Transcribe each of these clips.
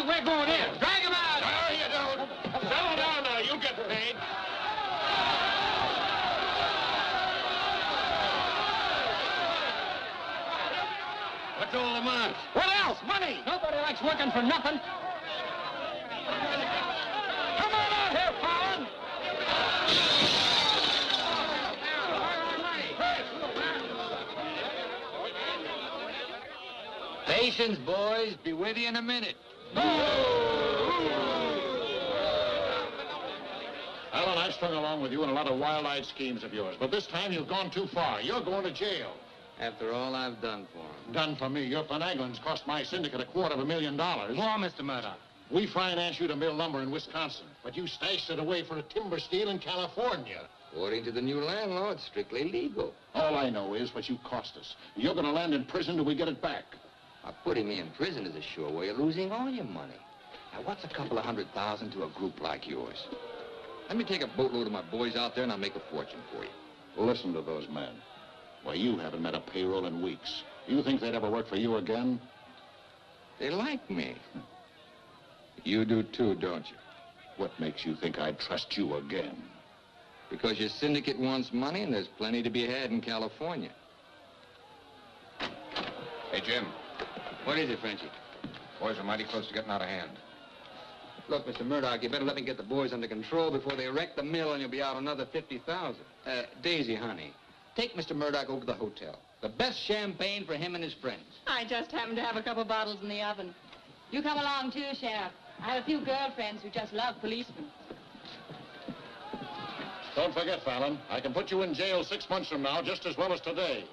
We're going in. Drag him out. No, you don't. Settle down now. You get paid. What's all the marks? What else? Money. Nobody likes working for nothing. Come on out here, Fallon. Patience, boys. Be with you in a minute. Alan, I strung along with you in a lot of wild-eyed schemes of yours, but this time you've gone too far. You're going to jail. After all I've done for him. Done for me. Your finagling's cost my syndicate $250,000. More, Mr. Murdoch. We financed you to mill lumber in Wisconsin, but you stashed it away for a timber steal in California. According to the new landlord, it's strictly legal. All I know is what you cost us. You're going to land in prison till we get it back. Putting me in prison is a sure way of losing all your money. Now, what's a couple of $100,000 to a group like yours? Let me take a boatload of my boys out there and I'll make a fortune for you. Listen to those men. Why, you haven't met a payroll in weeks. You think they'd ever work for you again? They like me. You do too, don't you? What makes you think I'd trust you again? Because your syndicate wants money and there's plenty to be had in California. Hey, Jim. What is it, Frenchie? Boys are mighty close to getting out of hand. Look, Mr. Murdoch, you better let me get the boys under control before they wreck the mill and you'll be out another $50,000. Daisy, honey, take Mr. Murdoch over to the hotel. The best champagne for him and his friends. I just happen to have a couple bottles in the oven. You come along too, Sheriff. I have a few girlfriends who just love policemen. Don't forget, Fallon, I can put you in jail 6 months from now just as well as today.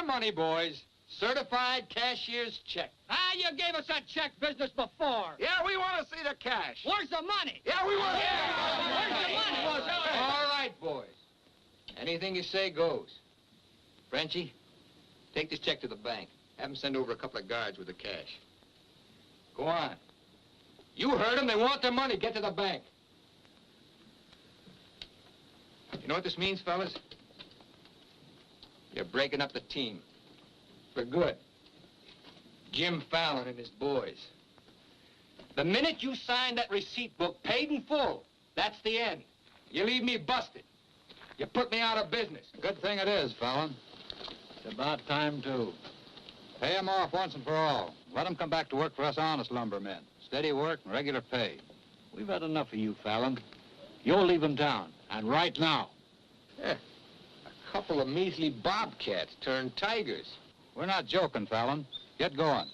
Money, boys. Certified cashier's check. Ah, you gave us that check business before. Yeah, we want to see the cash. Where's the money? Yeah, we want Where's the money? All right, boys. Anything you say goes. Frenchie, take this check to the bank. Have them send over a couple of guards with the cash. Go on. You heard them. They want their money. Get to the bank. You know what this means, fellas? You're breaking up the team. For good. Jim Fallon and his boys. The minute you sign that receipt book, paid in full, that's the end. You leave me busted. You put me out of business. Good thing it is, Fallon. It's about time, too. Pay him off once and for all. Let him come back to work for us honest lumbermen. Steady work and regular pay. We've had enough of you, Fallon. You'll leave him town, and right now. Yeah. A couple of measly bobcats turned tigers. We're not joking, Fallon. Get going.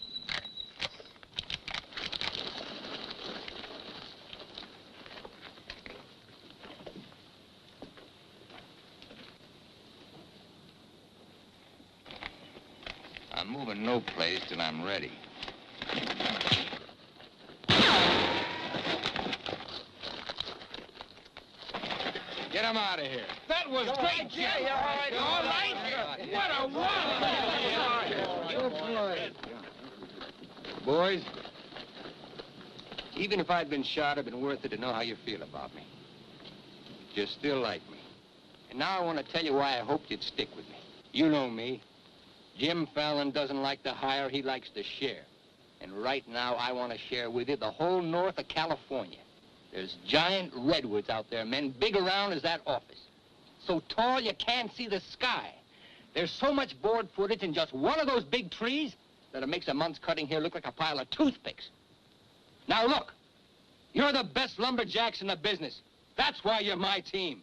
I'm moving no place till I'm ready. Get him out of here. That was great, Jim. All right. What a one! Boys, even if I'd been shot, it'd been worth it to know how you feel about me. You still like me. And now I want to tell you why I hoped you'd stick with me. You know me. Jim Fallon doesn't like to hire, he likes to share. And right now, I want to share with you the whole north of California. There's giant redwoods out there, men, big around as that office. So tall you can't see the sky. There's so much board footage in just one of those big trees that it makes a month's cutting here look like a pile of toothpicks. Now look, you're the best lumberjacks in the business. That's why you're my team.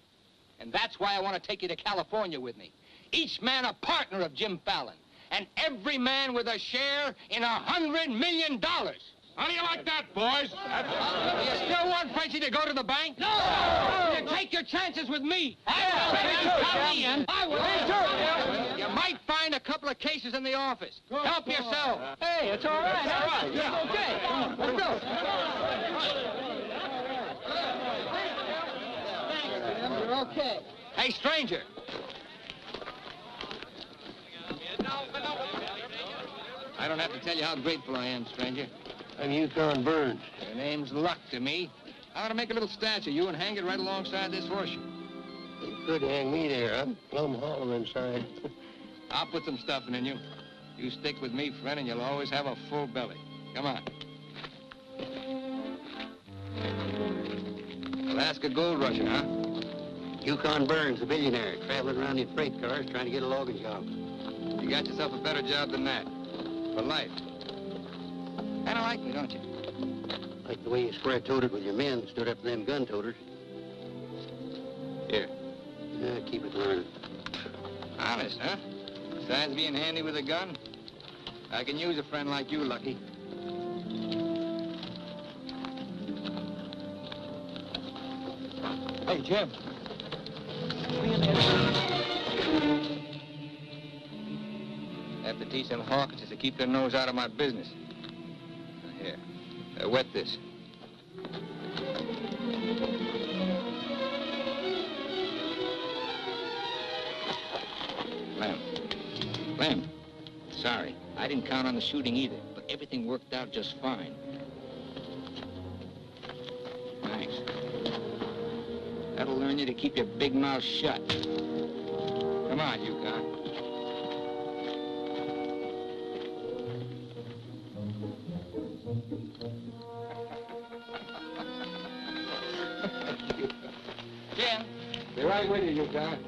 And that's why I want to take you to California with me. Each man a partner of Jim Fallon. And every man with a share in $100 million. How do you like that, boys? You still want Frenchie to go to the bank? No! You take your chances with me. You might find a couple of cases in the office. Help yourself. Hey, it's all right. All right. Yeah. Okay. Come on. Let's go. You're okay. Hey, stranger. I don't have to tell you how grateful I am, stranger. I'm Yukon Burns. Your name's Luck to me. I ought to make a little statue of you and hang it right alongside this horseshoe. You could hang me there. I'm plumb hollow inside. I'll put some stuffing in you. You stick with me, friend, and you'll always have a full belly. Come on. Alaska gold rusher, huh? Yukon Burns, a billionaire, traveling around in freight cars trying to get a logging job. You got yourself a better job than that. For life. Kind of like me, don't you? Like the way you square-toted with your men, stood up to them gun-toters. Here. Yeah, keep it learning. Honest, huh? Besides being handy with a gun, I can use a friend like you, Lucky. Hey, Jim. Have to teach them Hawkins to keep their nose out of my business. Here, wet this. Lem, sorry. I didn't count on the shooting either, but everything worked out just fine. Thanks. That'll learn you to keep your big mouth shut. Come on, Yukon. Jim. Be right with you, Yukon.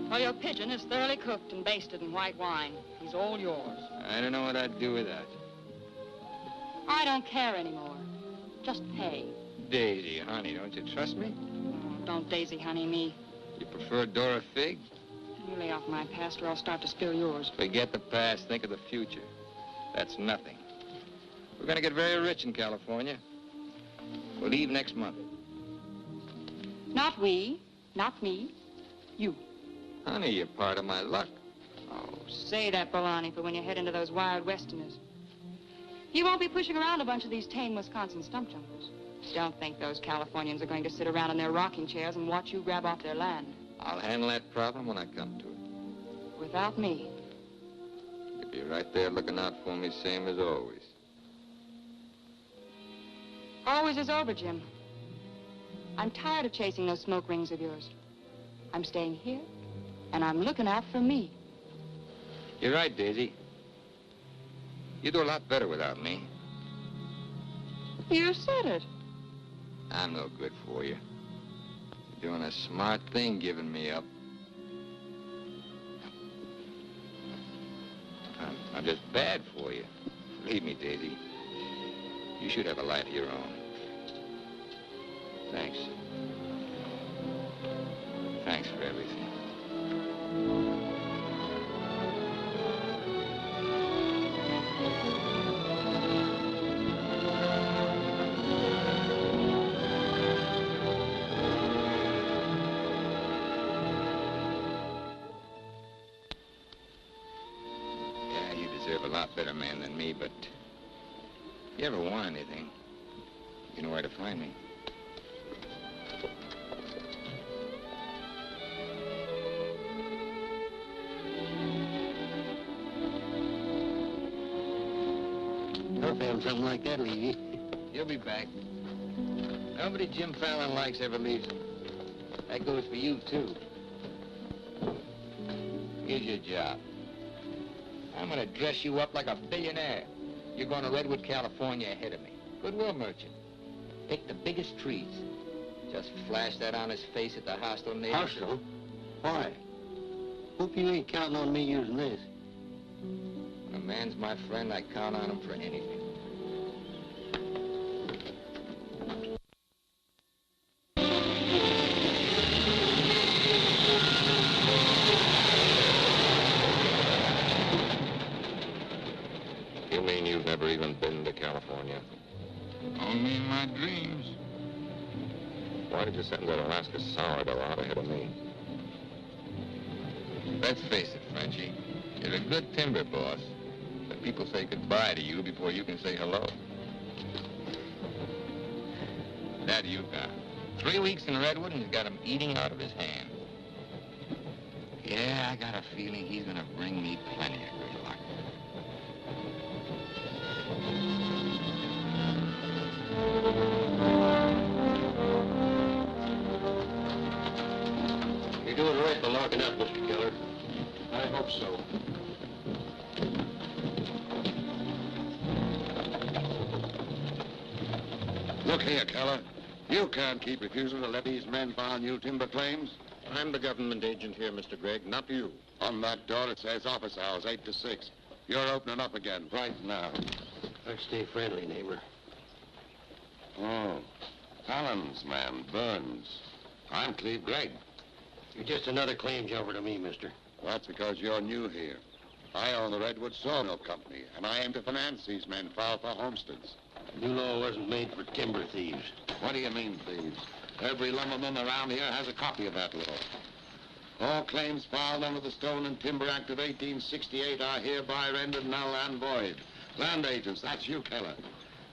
Well, your pigeon is thoroughly cooked and basted in white wine. He's all yours. I don't know what I'd do with that. I don't care anymore. Just pay. Daisy, honey, don't you trust me? Oh, don't daisy honey me. You prefer Dora Fig? You lay off my past or I'll start to spill yours. Forget the past, think of the future. That's nothing. We're gonna get very rich in California. We'll leave next month. Not we, not me, you. Honey, you're part of my luck. Oh, say that, baloney, for when you head into those wild westerners. You won't be pushing around a bunch of these tame Wisconsin stump jumpers. Don't think those Californians are going to sit around in their rocking chairs and watch you grab off their land. I'll handle that problem when I come to it. Without me. You'll be right there looking out for me, same as always. Always is over, Jim. I'm tired of chasing those smoke rings of yours. I'm staying here, and I'm looking out for me. You're right, Daisy. You do a lot better without me. You said it. I'm no good for you. You're doing a smart thing giving me up. I'm just bad for you. Believe me, Daisy. You should have a life of your own. Thanks. Thanks for everything. serve a lot better man than me, but if you ever want anything, you know where to find me. I found something like that, Levy. You'll be back. Nobody Jim Fallon likes ever leaves him. That goes for you, too. Here's your job. I'm gonna dress you up like a billionaire. You're going to Redwood, California ahead of me. Goodwill merchant. Pick the biggest trees. Just flash that on his face at the hostile neighbors. Hostile? Why? Hope you ain't counting on me using this. When a man's my friend, I count on him for anything. You mean you've never even been to California? Only in my dreams. Why did you send that Alaska sourdough out ahead of me? Let's face it, Frenchie. You're a good timber boss. But people say goodbye to you before you can say hello. That Yukon. 3 weeks in Redwood and he's got him eating out of his hand. Yeah, I got a feeling he's gonna bring me plenty of good luck. You're doing right by locking up, Mr. Keller. I hope so. Look here, Keller. You can't keep refusing to let these men file new timber claims. I'm the government agent here, Mr. Gregg, not you. On that door it says office hours, 8 to 6. You're opening up again right now. Let's stay friendly, neighbor. Oh, Fallon's man, Burns. I'm Cleve Gregg. You're just another claim jumper to me, mister. That's because you're new here. I own the Redwood Sawmill Company, and I aim to finance these men file for homesteads. The new law wasn't made for timber thieves. What do you mean, thieves? Every lumberman around here has a copy of that law. All claims filed under the Stone and Timber Act of 1868 are hereby rendered null and void. Land agents, that's you, Keller,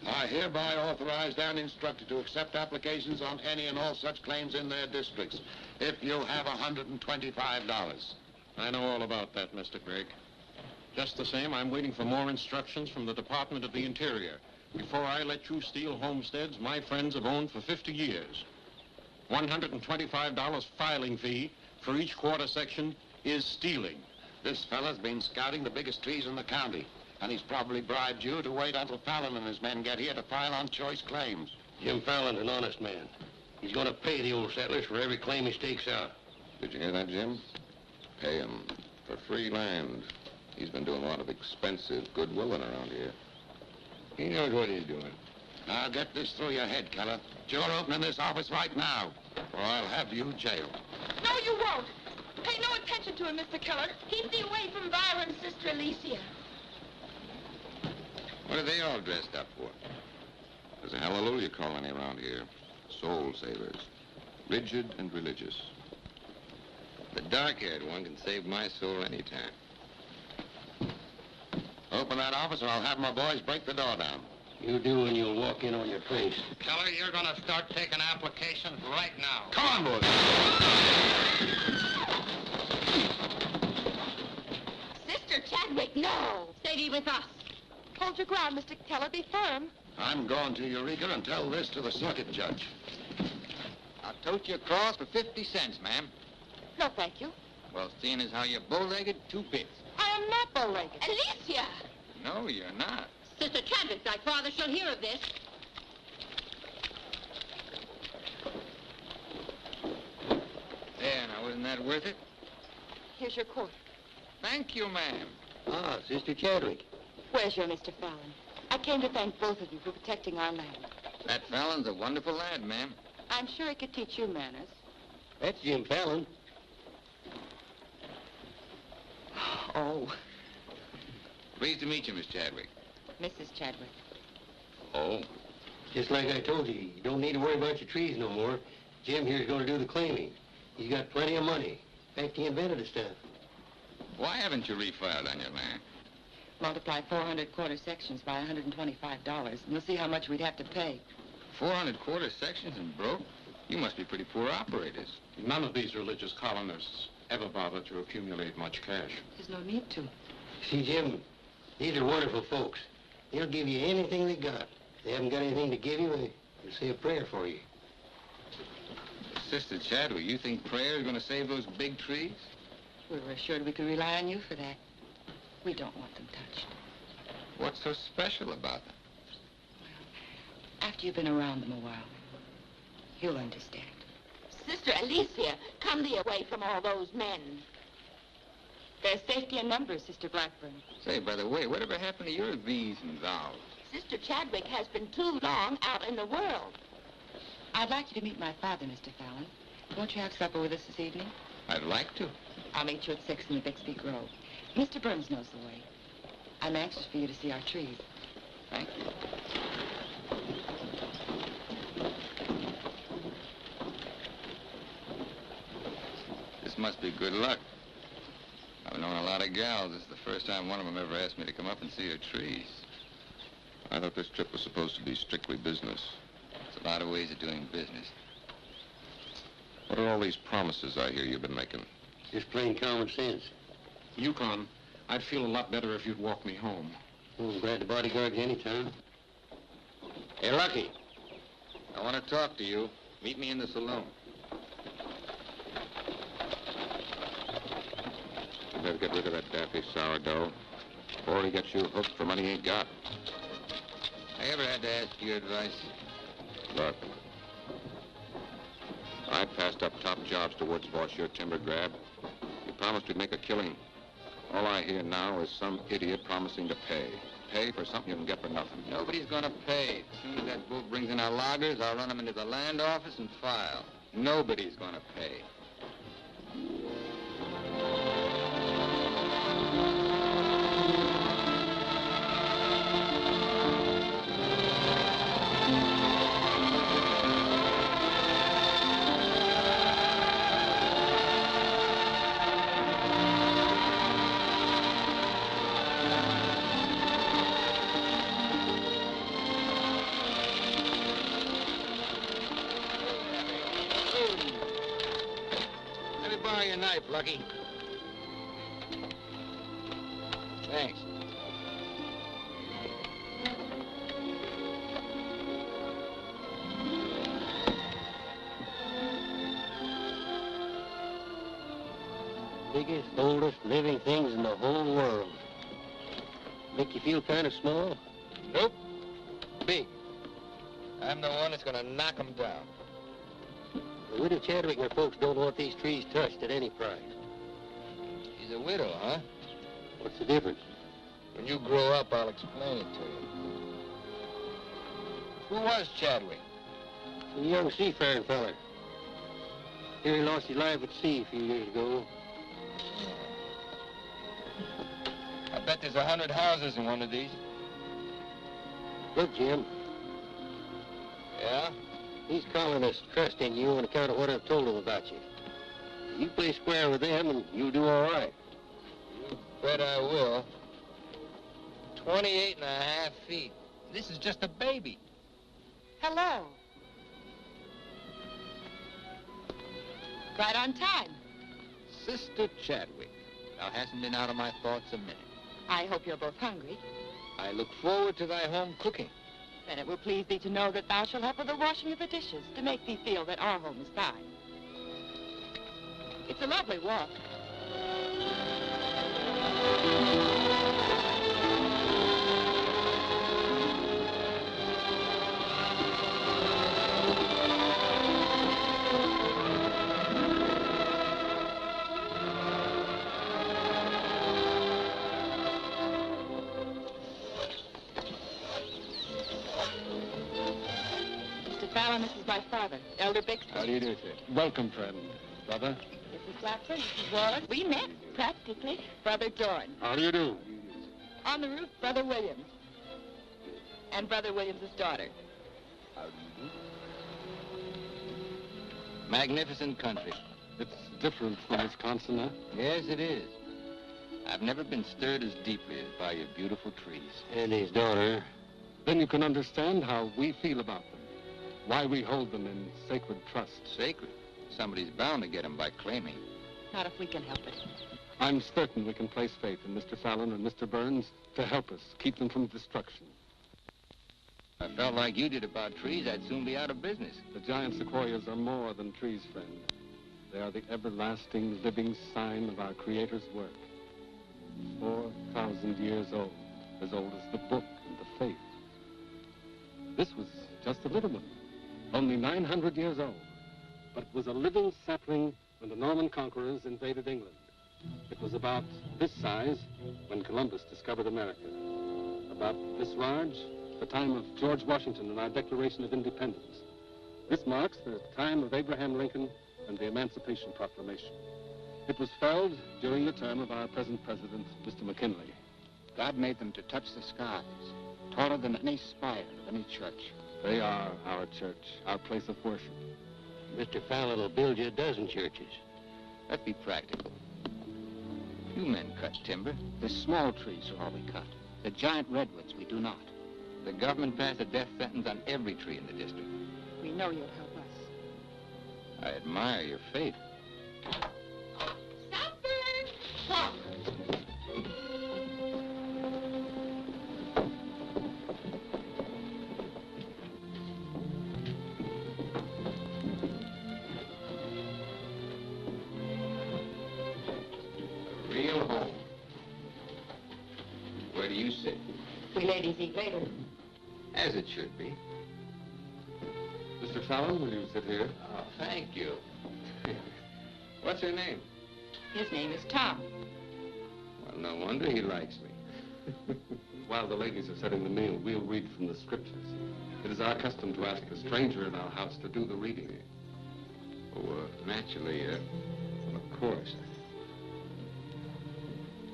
are hereby authorized and instructed to accept applications on any and all such claims in their districts if you have $125. I know all about that, Mr. Gregg. Just the same, I'm waiting for more instructions from the Department of the Interior before I let you steal homesteads my friends have owned for 50 years. $125 filing fee for each quarter section is stealing. This fella's been scouting the biggest trees in the county, and he's probably bribed you to wait until Fallon and his men get here to file on choice claims. Jim Fallon's an honest man. He's going to pay the old settlers for every claim he stakes out. Did you hear that, Jim? Pay him for free land. He's been doing a lot of expensive goodwilling around here. He knows what he's doing. Now get this through your head, Keller. You're opening this office right now, or I'll have you jailed. No, you won't. Pay no attention to him, Mr. Keller. Keep thee away from Byron's sister Alicia. What are they all dressed up for? There's a hallelujah colony around here. Soul savers. Rigid and religious. The dark-haired one can save my soul anytime. Open that office, or I'll have my boys break the door down. You do, and you'll walk in on your face. Keller, you're going to start taking applications right now. Come on, boys. Sister Chadwick, no. Stay thee with us. Hold your ground, Mr. Keller. Be firm. I'm going to Eureka and tell this to the circuit judge. I'll tote you across for 50 cents, ma'am. No, thank you. Well, seeing as how you're bow-legged, 2 bits. I am not bow-legged. Alicia! No, you're not. Sister Chadwick, thy father shall hear of this. There, now, wasn't that worth it? Here's your quarter. Thank you, ma'am. Ah, Sister Chadwick. Where's your Mr. Fallon? I came to thank both of you for protecting our land. That Fallon's a wonderful lad, ma'am. I'm sure he could teach you manners. That's Jim Fallon. Oh, Pleased to meet you, Miss Chadwick. Mrs. Chadwick. Oh? Just like I told you, you don't need to worry about your trees no more. Jim here's going to do the claiming. He's got plenty of money. In fact, he invented the stuff. Why haven't you refiled on your land? Multiply 400 quarter sections by $125, and you'll see how much we'd have to pay. 400 quarter sections and broke? You must be pretty poor operators. None of these religious colonists ever bother to accumulate much cash. There's no need to. See, Jim, these are wonderful folks. They'll give you anything they got. If they haven't got anything to give you, they'll say a prayer for you. Sister Chadwick, you think prayer is going to save those big trees? We were assured we could rely on you for that. We don't want them touched. What's so special about them? After you've been around them a while, you'll understand. Sister Alicia, come thee away from all those men. There's safety in numbers, Sister Blackburn. Say, by the way, whatever happened to your these and thous? Sister Chadwick has been too long out in the world. I'd like you to meet my father, Mr. Fallon. Won't you have supper with us this evening? I'd like to. I'll meet you at 6 in the Bixby Grove. Mr. Burns knows the way. I'm anxious for you to see our trees. Thank you. This must be good luck. I've known a lot of gals. This is the first time one of them ever asked me to come up and see her trees. I thought this trip was supposed to be strictly business. There's a lot of ways of doing business. What are all these promises I hear you've been making? Just plain common sense. Yukon, I'd feel a lot better if you'd walk me home. Oh, I'm glad to bodyguard you anytime. Hey, Lucky. I want to talk to you. Meet me in the saloon. You better get rid of that daffy sourdough before he gets you hooked for money he ain't got. I ever had to ask your advice? Look, I passed up top jobs to Woods boss your timber grab. You promised we'd make a killing. All I hear now is some idiot promising to pay. Pay for something you can get for nothing. Nobody's going to pay. As soon as that bull brings in our loggers, I'll run them into the land office and file. Nobody's going to pay. Lucky. Thanks. Biggest, oldest living things in the whole world. Make you feel kind of small? Nope. Big. I'm the one that's gonna knock them down. The widow Chadwick and her folks don't want these trees touched at any price. She's a widow, huh? What's the difference? When you grow up, I'll explain it to you. Who was Chadwick? A young seafaring feller. Here he lost his life at sea a few years ago. I bet there's 100 houses in one of these. Look, Jim. Yeah? These colonists trust in you on account of what I've told them about you. You play square with them and you'll do all right. You bet I will. 28 and a half feet. This is just a baby. Hello. Right on time. Sister Chadwick. Thou hasn't been out of my thoughts a minute. I hope you're both hungry. I look forward to thy home cooking. Then it will please thee to know that thou shalt help with the washing of the dishes to make thee feel that our home is thine. It's a lovely walk. Fallon, this is my father, Elder Bixby. How do you do, sir? Welcome, friend. Brother? Mrs. Blackburn, Mrs. Wallace. We met, practically. Brother Dorn. How do you do? On the roof, Brother Williams. And Brother Williams' daughter. How do you do? Magnificent country. It's different from Wisconsin, huh? Yes, it is. I've never been stirred as deeply as by your beautiful trees. And his daughter. Then you can understand how we feel about them, why we hold them in sacred trust. Sacred? Somebody's bound to get them by claiming. Not if we can help it. I'm certain we can place faith in Mr. Fallon and Mr. Burns to help us keep them from destruction. If I felt like you did about trees, I'd soon be out of business. The giant sequoias are more than trees, friend. They are the everlasting, living sign of our Creator's work. 4,000 years old as the book and the faith. This was just a little one, only 900 years old. But it was a living sapling when the Norman conquerors invaded England. It was about this size when Columbus discovered America. About this large, the time of George Washington and our Declaration of Independence. This marks the time of Abraham Lincoln and the Emancipation Proclamation. It was felled during the term of our present president, Mr. McKinley. God made them to touch the skies, taller than any spire of any church. They are our church, our place of worship. Mr. Fallon will build you a dozen churches. Let's be practical. You men cut timber. The small trees are all we cut. The giant redwoods, we do not. The government passed a death sentence on every tree in the district. We know you'll help us. I admire your faith. Stop! A real home. Where do you sit? We ladies eat later. As it should be. Mr. Fallon, will you sit here? Oh, thank you. What's her name? His name is Tom. Well, no wonder he likes me. While the ladies are setting the meal, we'll read from the scriptures. It is our custom to ask a stranger in our house to do the reading. Oh, naturally, well, of course.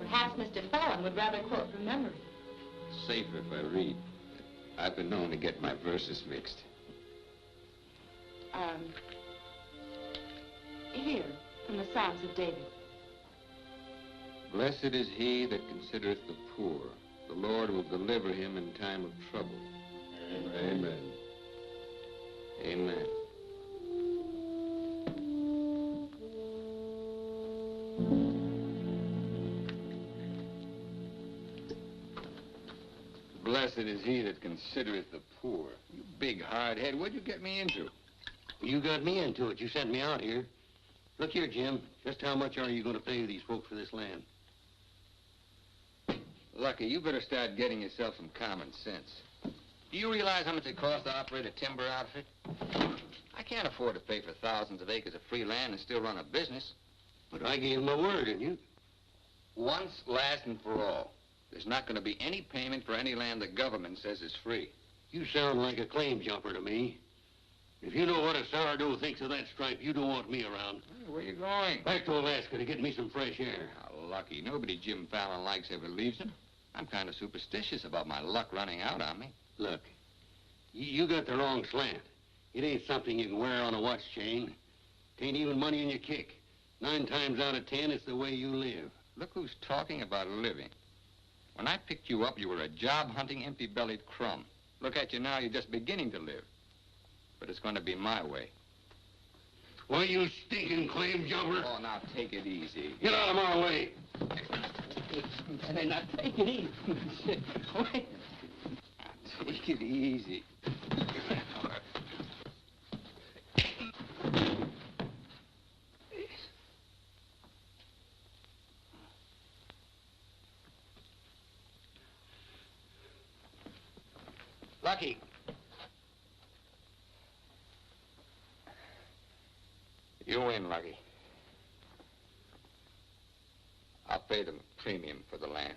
Perhaps Mr. Fallon would rather quote from memory. Safer if I read. I've been known to get my verses mixed. Here, from the Psalms of David. Blessed is he that considereth the poor. The Lord will deliver him in time of trouble. Amen. Amen. Blessed is he that considereth the poor. You big hard head, what'd you get me into? You got me into it. You sent me out here. Look here, Jim. Just how much are you going to pay these folks for this land? Lucky, you better start getting yourself some common sense. Do you realize how much it costs to operate a timber outfit? I can't afford to pay for thousands of acres of free land and still run a business. But I gave him my word, and you... Once, last, and for all. There's not going to be any payment for any land the government says is free. You sound like a claim jumper to me. If you know what a sourdough thinks of that stripe, you don't want me around. Where you going? Back to Alaska to get me some fresh air. How lucky. Nobody Jim Fallon likes ever leaves him. I'm kind of superstitious about my luck running out on me. Look, you got the wrong slant. It ain't something you can wear on a watch chain. It ain't even money in your kick. 9 times out of 10, it's the way you live. Look who's talking about living. When I picked you up, you were a job-hunting, empty-bellied crumb. Look at you now, you're just beginning to live. But it's going to be my way. Why, you stinking claim jumper? Oh, now take it easy. Get out of my way. Now take it easy. Wait. Now take it easy. Lucky. You win, Lucky. I'll pay the premium for the land.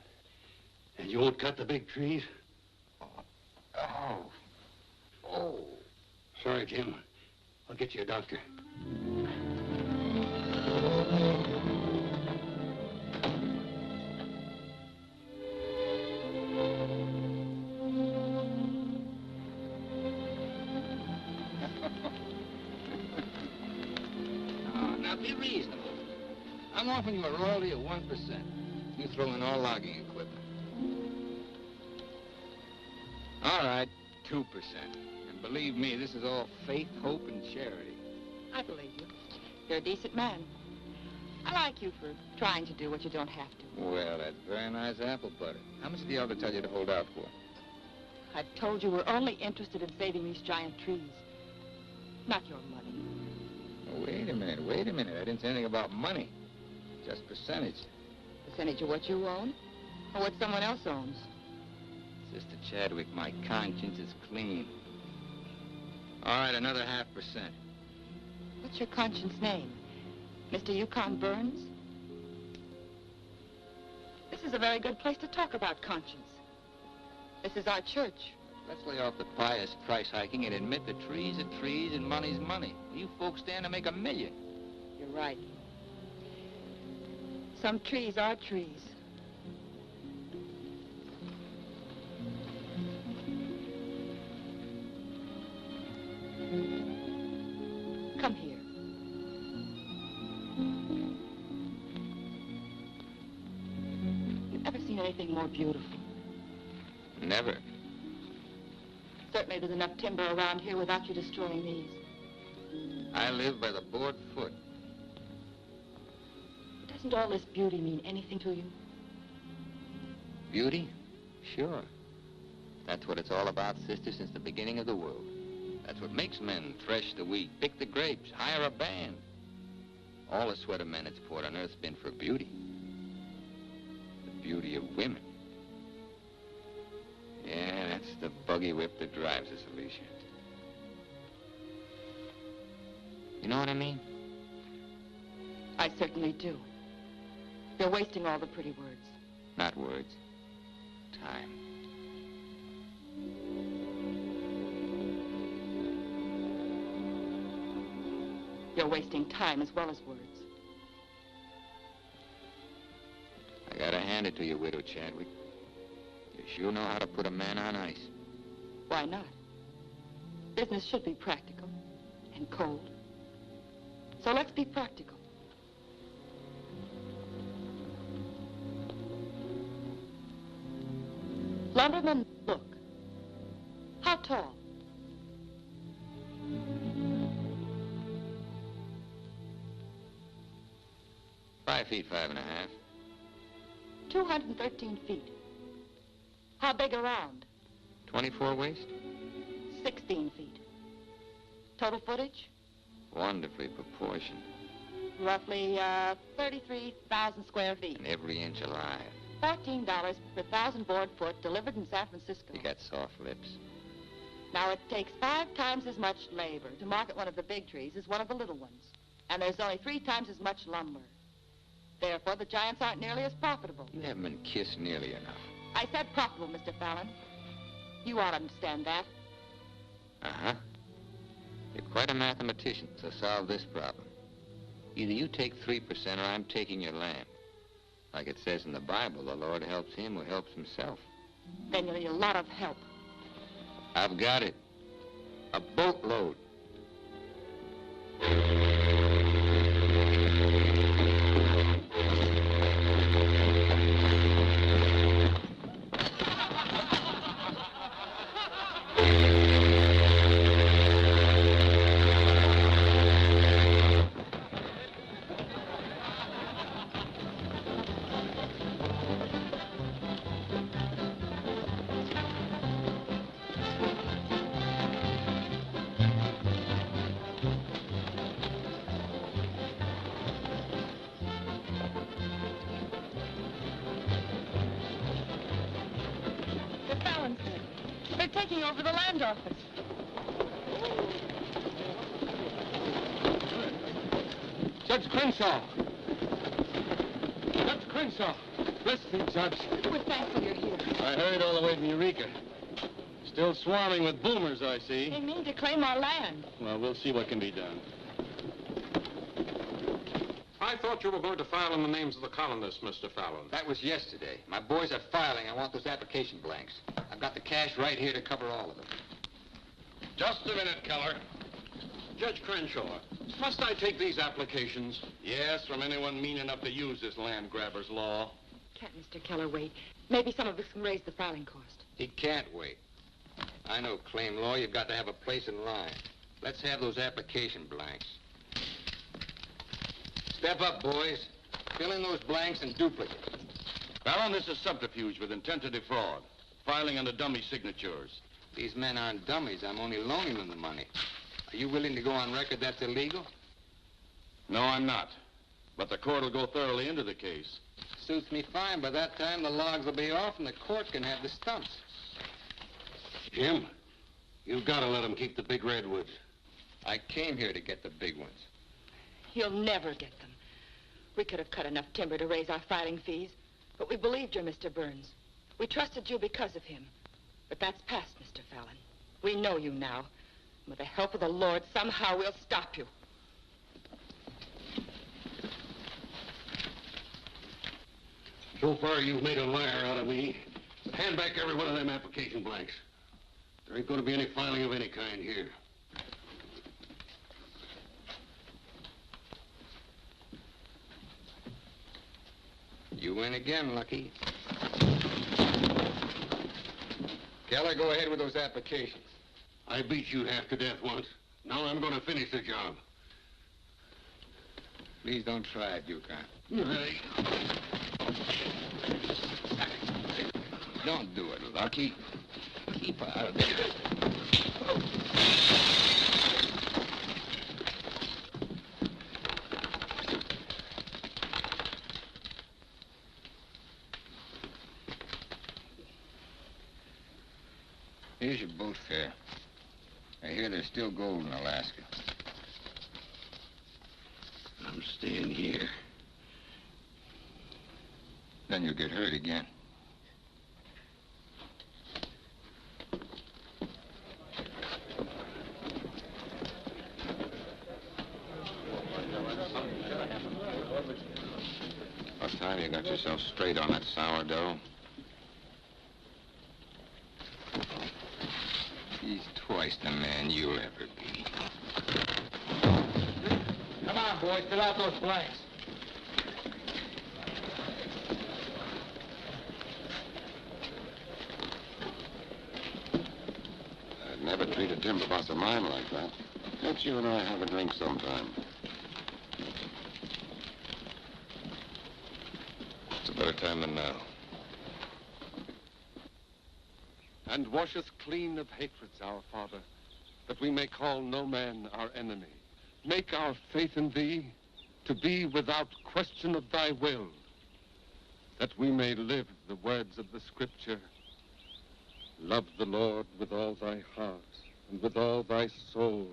And you won't cut the big trees? Oh. Sorry, Jim. I'll get you a doctor. Now, be reasonable. I'm offering you a royalty of 1%. You throw in all logging equipment. All right, 2%. And believe me, this is all faith, hope, and charity. I believe you. You're a decent man. I like you for trying to do what you don't have to. Well, that's very nice apple butter. How much did the elder tell you to hold out for? I've told you we're only interested in saving these giant trees. Not your money. Oh, wait a minute. I didn't say anything about money. Just percentage. Percentage of what you own? Or what someone else owns? Sister Chadwick, my conscience is clean. All right, another 0.5%. What's your conscience name? Mr. Yukon Burns? This is a very good place to talk about conscience. This is our church. Let's lay off the pious price hiking and admit that trees are trees and money's money. You folks stand to make $1 million. You're right. Some trees are trees. Come here. You've ever seen anything more beautiful? Never. Certainly there's enough timber around here without you destroying these. I live by the board foot. Doesn't all this beauty mean anything to you? Beauty? Sure. That's what it's all about, sister, since the beginning of the world. That's what makes men thresh the wheat, pick the grapes, hire a band. All the sweat of men that's poured on earth's been for beauty. The beauty of women. Yeah, that's the buggy whip that drives us, Alicia. You know what I mean? I certainly do. You're wasting all the pretty words. Not words. Time. You're wasting time as well as words. I gotta hand it to you, Widow Chadwick. You sure know how to put a man on ice. Why not? Business should be practical and cold. So let's be practical. Lumberman, look. How tall? $5 feet, 5.5. 213 feet. How big around? 24 waist? 16 feet. Total footage? Wonderfully proportioned. Roughly 33,000 square feet. And every inch alive. $14 per 1,000 board foot delivered in San Francisco. You got soft lips. Now, it takes 5 times as much labor to market one of the big trees as one of the little ones. And there's only 3 times as much lumber. Therefore, the giants aren't nearly as profitable. You haven't been kissed nearly enough. I said profitable, Mr. Fallon. You ought to understand that. Uh-huh. You're quite a mathematician, so solve this problem. Either you take 3% or I'm taking your land. Like it says in the Bible, the Lord helps him who helps himself. Then you'll need a lot of help. I've got it. A boatload. They're taking over the land office. Judge Crenshaw! Judge Crenshaw! Bless me, Judge. We're thankful you're here. I heard all the way from Eureka. Still swarming with boomers, I see. They mean to claim our land. Well, we'll see what can be done. I thought you were going to file in the names of the colonists, Mr. Fallon. That was yesterday. My boys are filing. I want those application blanks. I've got the cash right here to cover all of them. Just a minute, Keller. Judge Crenshaw, must I take these applications? Yes, from anyone mean enough to use this land grabber's law. Can't Mr. Keller wait? Maybe some of us can raise the filing cost. He can't wait. I know claim law. You've got to have a place in line. Let's have those application blanks. Step up, boys. Fill in those blanks and duplicate. Fallon, this is subterfuge with intent to defraud. Filing under dummy signatures. These men aren't dummies. I'm only loaning them the money. Are you willing to go on record that's illegal? No, I'm not. But the court will go thoroughly into the case. Suits me fine. By that time, the logs will be off and the court can have the stumps. Jim, you've got to let him keep the big redwoods. I came here to get the big ones. You'll never get them. We could have cut enough timber to raise our filing fees, but we believed you, Mr. Burns. We trusted you because of him. But that's past, Mr. Fallon. We know you now. With the help of the Lord, somehow we'll stop you. So far, you've made a liar out of me. Hand back every one of them application blanks. There ain't going to be any filing of any kind here. You win again, Lucky. Keller, go ahead with those applications. I beat you half to death once. Now I'm going to finish the job. Please don't try it, Yukon. Hey. Don't do it, Lucky. Keep out of there. Here's your boat fare. I hear there's still gold in Alaska. I'm staying here. Then you'll get hurt again. What time you got yourself straight on that sourdough? He's twice the man you'll ever be. Come on, boys, fill out those blanks. I'd never treat a timber boss of mine like that. Let's you and I have a drink sometime. It's a better time than now. And wash us clean of hatreds, our Father, that we may call no man our enemy. Make our faith in thee to be without question of thy will, that we may live the words of the Scripture. Love the Lord with all thy heart, and with all thy soul,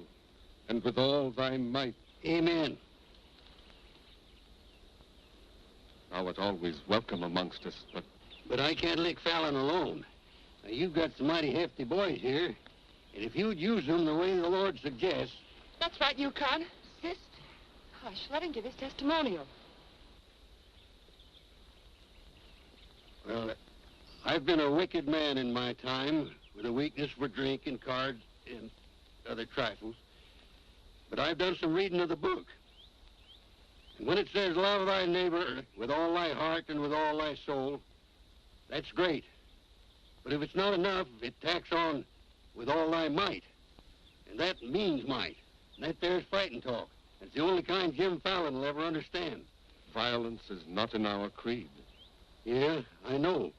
and with all thy might. Amen. Thou art always welcome amongst us, But I can't lick Fallon alone. Now, you've got some mighty hefty boys here, and if you'd use them the way the Lord suggests... That's right, Yukon. Sister. Hush, let him give his testimonial. Well, I've been a wicked man in my time, with a weakness for drink and cards and other trifles. But I've done some reading of the book. And when it says, love thy neighbor with all thy heart and with all thy soul, that's great. But if it's not enough, it tacks on with all thy might. And that means might. And that there's fighting talk. It's the only kind Jim Fallon will ever understand. violence is not in our creed. Yeah, I know.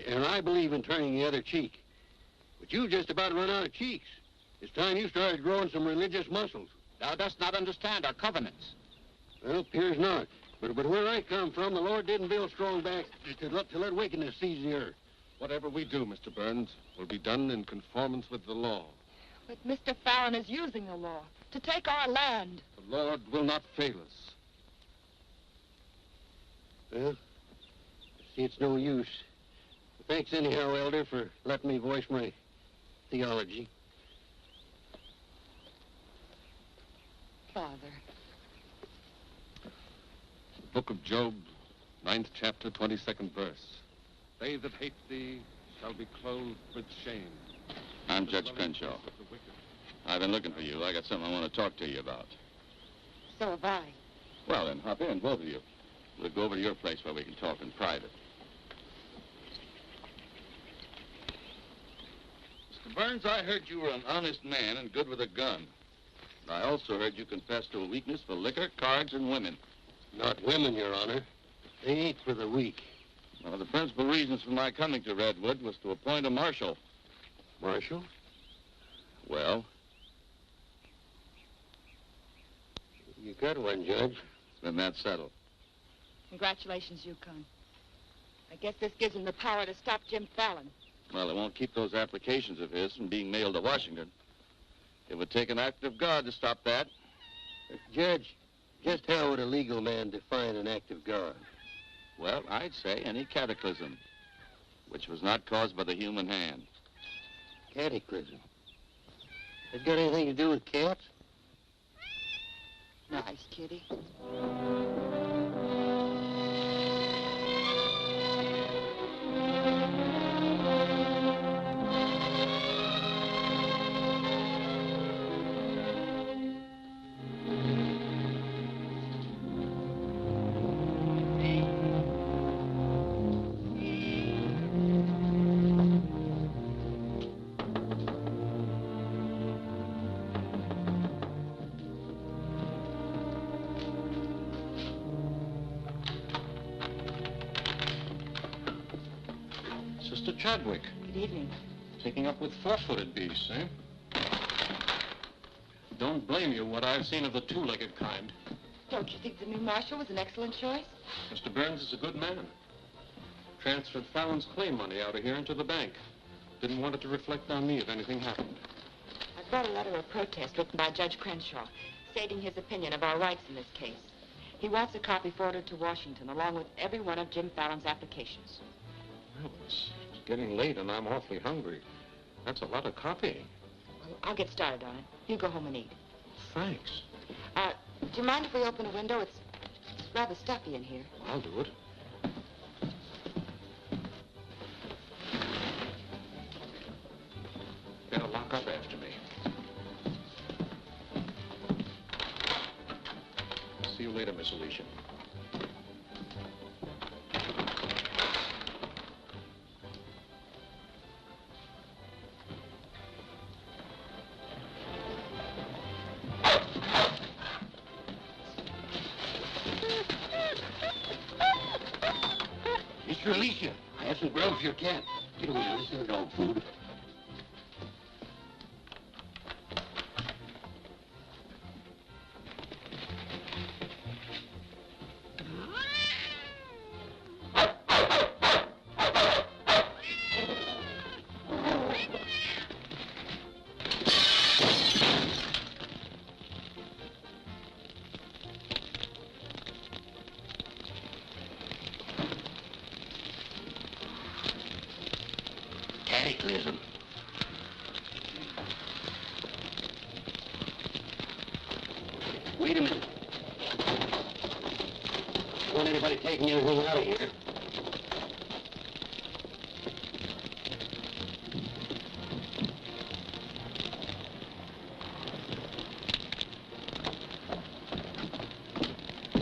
And I believe in turning the other cheek. But you just about run out of cheeks. It's time you started growing some religious muscles. Thou dost not understand our covenants. Well, appears not. But where I come from, the Lord didn't build strong backs to let wickedness seize the earth. Whatever we do, Mr. Burns, will be done in conformance with the law. But Mr. Fallon is using the law to take our land. The Lord will not fail us. Well, see, it's no use. Thanks anyhow, Elder, for letting me voice my theology. Father. Book of Job, 9th chapter, 22nd verse. They that hate thee shall be clothed with shame. I'm Judge Crenshaw. I've been looking for you. I got something I want to talk to you about. So have I. Well, then, hop in, both of you. We'll go over to your place where we can talk in private. Mr. Burns, I heard you were an honest man and good with a gun. I also heard you confess to a weakness for liquor, cards, and women. Not women, Your Honor. They ain't for the weak. One of the principal reasons for my coming to Redwood was to appoint a marshal. Marshal? Well, You got one, Judge. then that's settled. Congratulations, Yukon. I guess this gives him the power to stop Jim Fallon. Well, it won't keep those applications of his from being mailed to Washington. It would take an act of God to stop that. Judge, just how would a legal man define an act of God? Well, I'd say any cataclysm which was not caused by the human hand. Cataclysm. That got anything to do with cats? Nice, kitty. Sister Chadwick, Good evening. taking up with four-footed beasts, eh? Don't blame you what I've seen of the two-legged kind. Don't you think the new marshal was an excellent choice? Mr. Burns is a good man. Transferred Fallon's claim money out of here into the bank. Didn't want it to reflect on me if anything happened. I brought a letter of protest written by Judge Crenshaw, stating his opinion of our rights in this case. He wants a copy forwarded to Washington, along with every one of Jim Fallon's applications. Well, it's getting late and I'm awfully hungry. That's a lot of copying. Well, I'll get started on it. You go home and eat. Thanks. Do you mind if we open a window? It's rather stuffy in here. I'll do it. Better lock up after me. See you later, Miss Alicia. Mr. Alicia, I have some grub for your cat. Get over here. This is dog food. Cataclysm. Wait a minute. Don't want anybody taking anything out of here.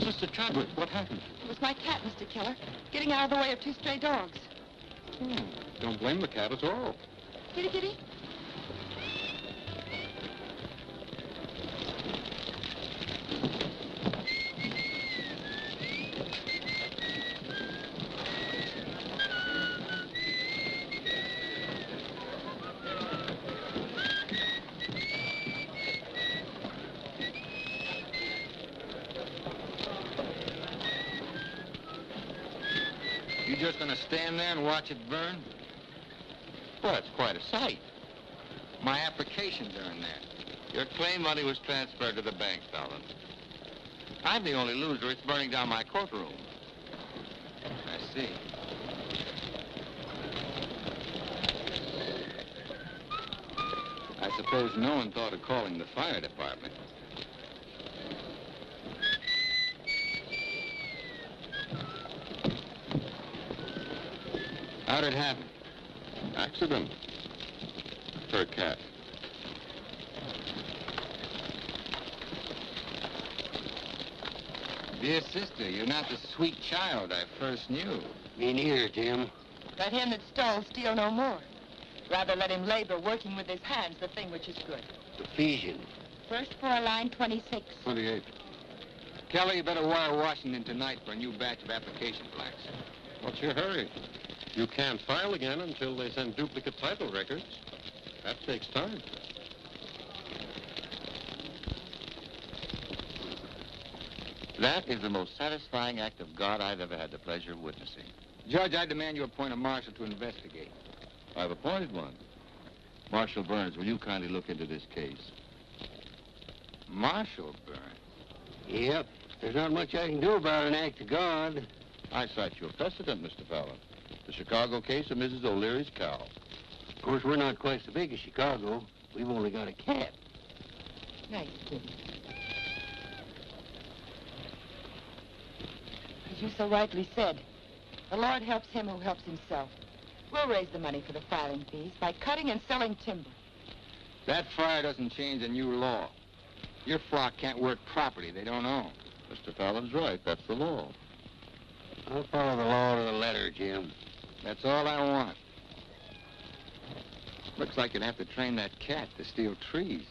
Sister Chadwick, what happened? It was my cat, Mr. Keller, getting out of the way of two stray dogs. Don't blame the cat at all. Kitty, kitty. You just gonna stand there and watch it burn? Well, it's quite a sight. My applications are in there. Your claim money was transferred to the bank, Fallon. I'm the only loser. It's burning down my courtroom. I see. I suppose no one thought of calling the fire department. How'd it happen? Accident. For a cat. Dear sister, you're not the sweet child I first knew. Me neither, Tim. Let him that stole steal no more. Rather let him labor working with his hands the thing which is good. Ephesians. First floor, line 26. 28. Kelly, you better wire Washington tonight for a new batch of application blacks. What's your hurry? You can't file again until they send duplicate title records. That takes time. That is the most satisfying act of God I've ever had the pleasure of witnessing. Judge, I demand you appoint a marshal to investigate. I've appointed one. Marshal Burns, will you kindly look into this case? Marshal Burns? Yep. There's not much I can do about an act of God. I cite you a precedent, Mr. Fallon. The Chicago case of Mrs. O'Leary's cow. Of course, we're not quite so big as Chicago. We've only got a cat. Nice, Tim. As you so rightly said, the Lord helps him who helps himself. We'll raise the money for the filing fees by cutting and selling timber. That fire doesn't change the new law. Your flock can't work property they don't own. Mr. Fallon's right. That's the law. I'll follow the law to the letter, Jim. That's all I want. Looks like you'd have to train that cat to steal trees.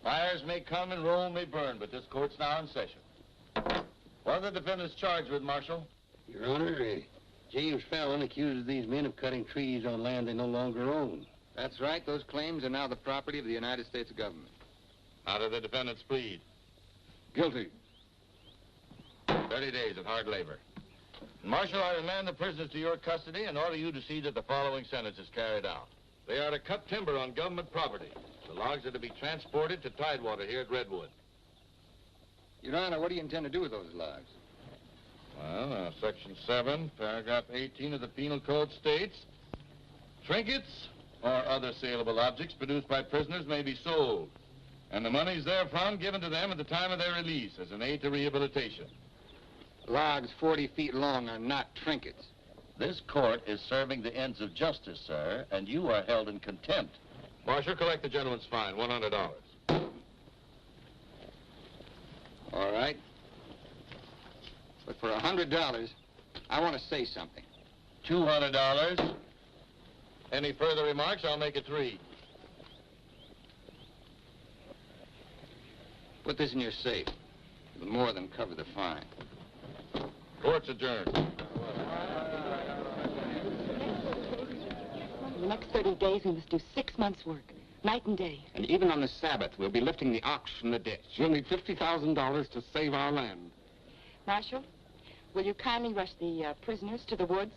Fires may come and Rome may burn, but this court's now in session. What are the defendants charged with, Marshal? Your Honor, James Fallon accuses these men of cutting trees on land they no longer own. That's right. Those claims are now the property of the United States government. How do the defendants plead? Guilty. 30 days of hard labor. Marshal, I remand the prisoners to your custody and order you to see that the following sentence is carried out. They are to cut timber on government property. The logs are to be transported to Tidewater here at Redwood. Your Honor, what do you intend to do with those logs? Well, Section 7, Paragraph 18 of the Penal Code states, trinkets or other saleable objects produced by prisoners may be sold, and the monies therefrom given to them at the time of their release as an aid to rehabilitation. Logs 40 feet long are not trinkets. This court is serving the ends of justice, sir, and you are held in contempt. Marshal, collect the gentleman's fine, $100. All right. But for $100, I want to say something. $200. Any further remarks, I'll make it 3. Put this in your safe. It'll more than cover the fine. Court's adjourned. For the next 30 days, we must do 6 months' work, night and day. And even on the Sabbath, we'll be lifting the ox from the ditch. We'll need $50,000 to save our land. Marshal, will you kindly rush the prisoners to the woods?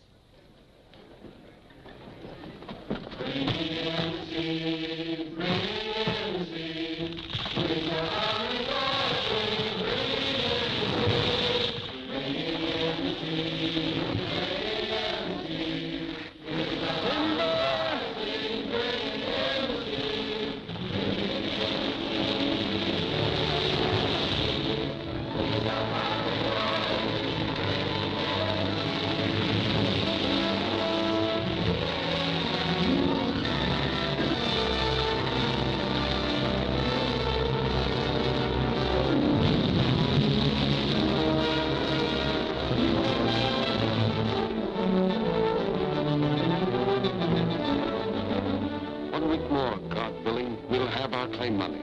Money.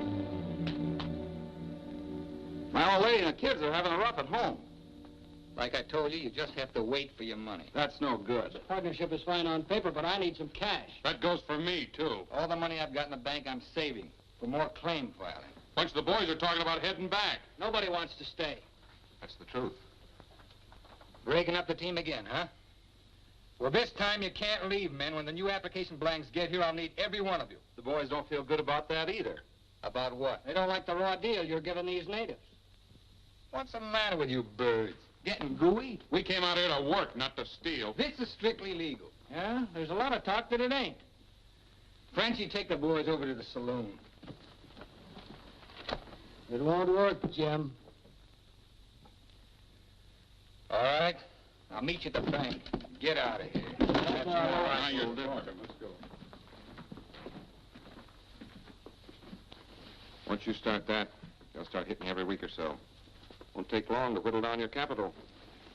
My old lady and the kids are having a rough at home. Like I told you, you just have to wait for your money. That's no good. Partnership is fine on paper, but I need some cash. That goes for me, too. All the money I've got in the bank, I'm saving for more claim filing. Bunch of the boys are talking about heading back. Nobody wants to stay. That's the truth. Breaking up the team again, huh? Well, this time you can't leave, men. When the new application blanks get here, I'll need every one of you. The boys don't feel good about that either. About what? They don't like the raw deal you're giving these natives. What's the matter with you birds? Getting gooey? We came out here to work, not to steal. This is strictly legal. Yeah? There's a lot of talk that it ain't. Frenchie, take the boys over to the saloon. It won't work, Jim. All right. I'll meet you at the bank. Get out of here. That's all right. Now you're different. Let's go. Once you start that, they'll start hitting you every week or so. Won't take long to whittle down your capital.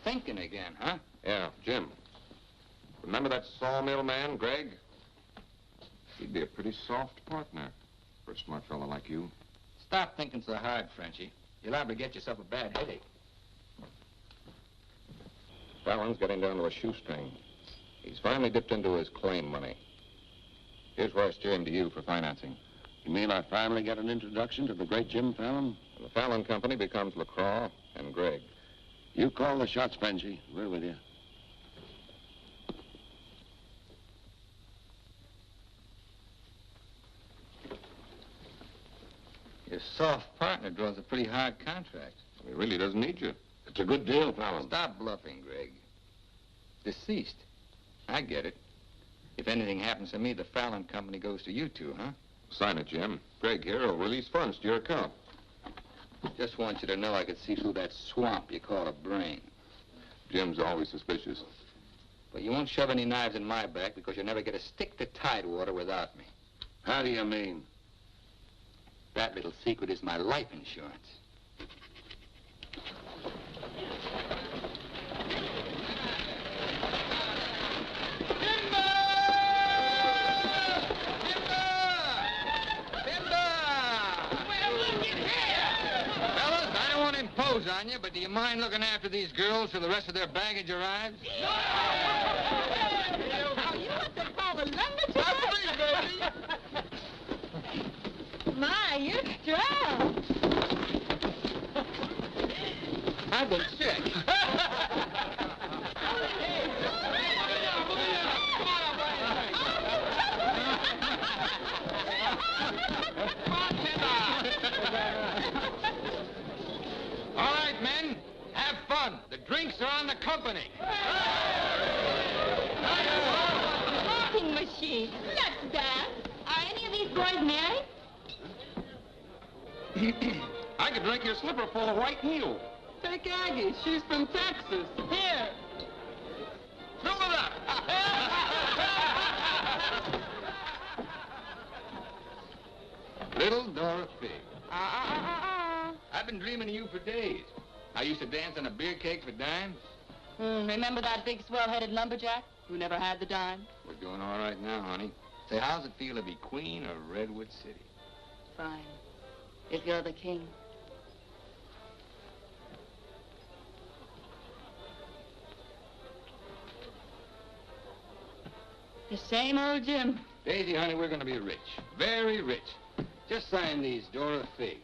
Thinking again, huh? Yeah, Jim. Remember that sawmill man, Greg? He'd be a pretty soft partner for a smart fellow like you. Stop thinking so hard, Frenchie. You're liable to get yourself a bad headache. Fallon's getting down to a shoestring. He's finally dipped into his claim money. Here's where I steer him to you for financing. You mean I finally get an introduction to the great Jim Fallon? And the Fallon Company becomes LaCroix and Gregg. You call the shots, Benji. We're with you. Your soft partner draws a pretty hard contract. He really doesn't need you. It's a good deal, Fallon. Stop bluffing, Greg. Deceased. I get it. If anything happens to me, the Fallon Company goes to you two, huh? Sign it, Jim. Greg here will release funds to your account. Just want you to know I could see through that swamp you call a brain. Jim's always suspicious. But you won't shove any knives in my back because you'll never get a stick to Tidewater without me. How do you mean? That little secret is my life insurance. On you, but do you mind looking after these girls till the rest of their baggage arrives? Oh, you want to call the lumberjack? My, you're strong. I've been sick. All right, men, have fun. The drinks are on the company. Rocking machine. Let's dance. Are any of these boys married? I could drink your slipper full of white meal. Take Aggie. She's from Texas. Here. Fill it up. Little Dorothy. I've been dreaming of you for days. I used to dance on a beer cake for dimes. Remember that big swell-headed lumberjack who never had the dime? We're doing all right now, honey. Say, how's it feel to be queen of Redwood City? Fine. If you're the king. The same old Jim. Daisy, honey, we're going to be rich. Very rich. Just sign these, Dorothy.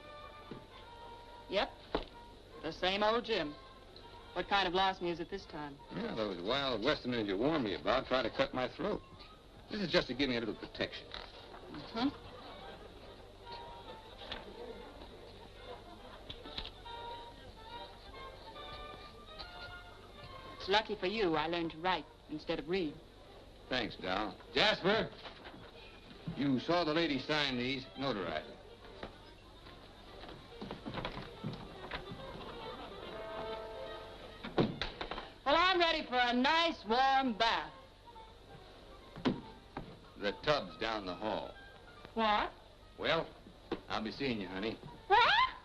Yep. The same old Jim. What kind of lost music this time? Yeah, those wild Westerners you warned me about try to cut my throat. This is just to give me a little protection. Mm-hmm. It's lucky for you I learned to write instead of read. Thanks, Dal. Jasper, you saw the lady sign these. Notarize it. Well, I'm ready for a nice warm bath. The tub's down the hall. What? Well, I'll be seeing you, honey. What?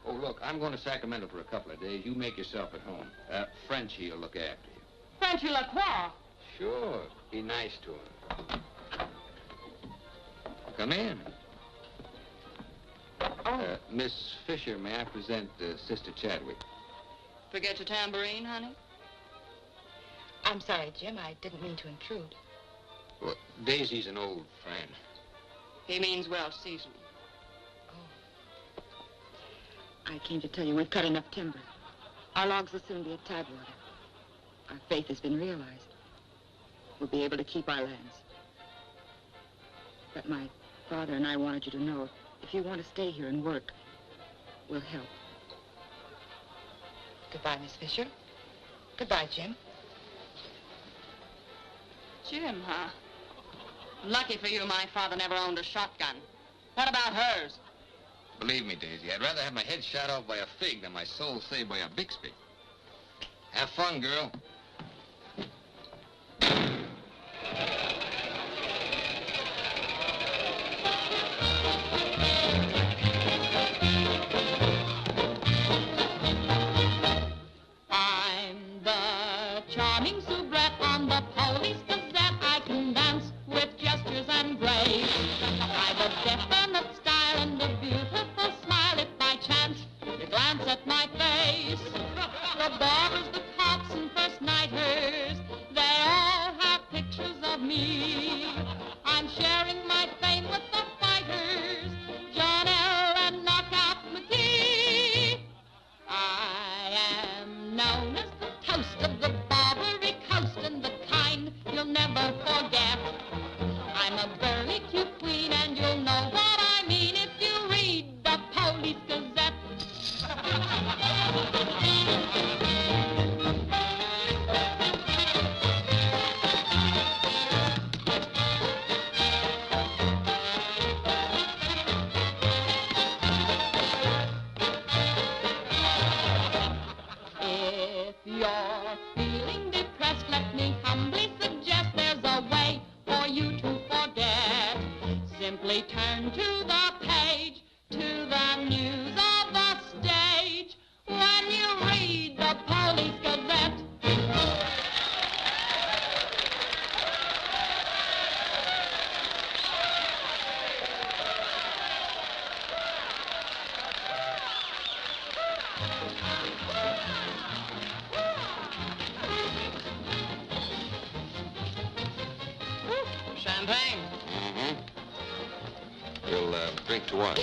Oh, look, I'm going to Sacramento for a couple of days. You make yourself at home. Frenchie will look after you. Frenchy Lacroix. Sure. Be nice to him. Come in. Miss Fisher, may I present Sister Chadwick? Forget your tambourine, honey? I'm sorry, Jim. I didn't mean to intrude. Well, Daisy's an old friend. He means well seasoned. I came to tell you we've cut enough timber. Our logs will soon be at tidewater. Our faith has been realized. We'll be able to keep our lands. But my father and I wanted you to know, if you want to stay here and work, we'll help. Goodbye, Miss Fisher. Goodbye, Jim. Jim, huh? Lucky for you, my father never owned a shotgun. What about hers? Believe me, Daisy, I'd rather have my head shot off by a fig than my soul saved by a Bixby. Have fun, girl. I'm the charming soubrette on the Police Gazette. I can dance with gestures and grace. I've a definite style and a beautiful smile. If by chance you glance at my face, the barbers, the cops, and first nighters, they all have pictures of me. I'm sharing my fame with the fighters, John L. and Knockout McGee. I am known as the toast of the Barbary Coast and the kind you'll never forget. I'm a burly cute queen and you'll know what I mean if you read the Police Gazette. If you're feeling depressed, let me humbly suggest there's a way for you to forget. Simply turn to the page, to the news of the stage, when you read the Police Gazette. Champagne? Mm-hmm. We'll drink to what?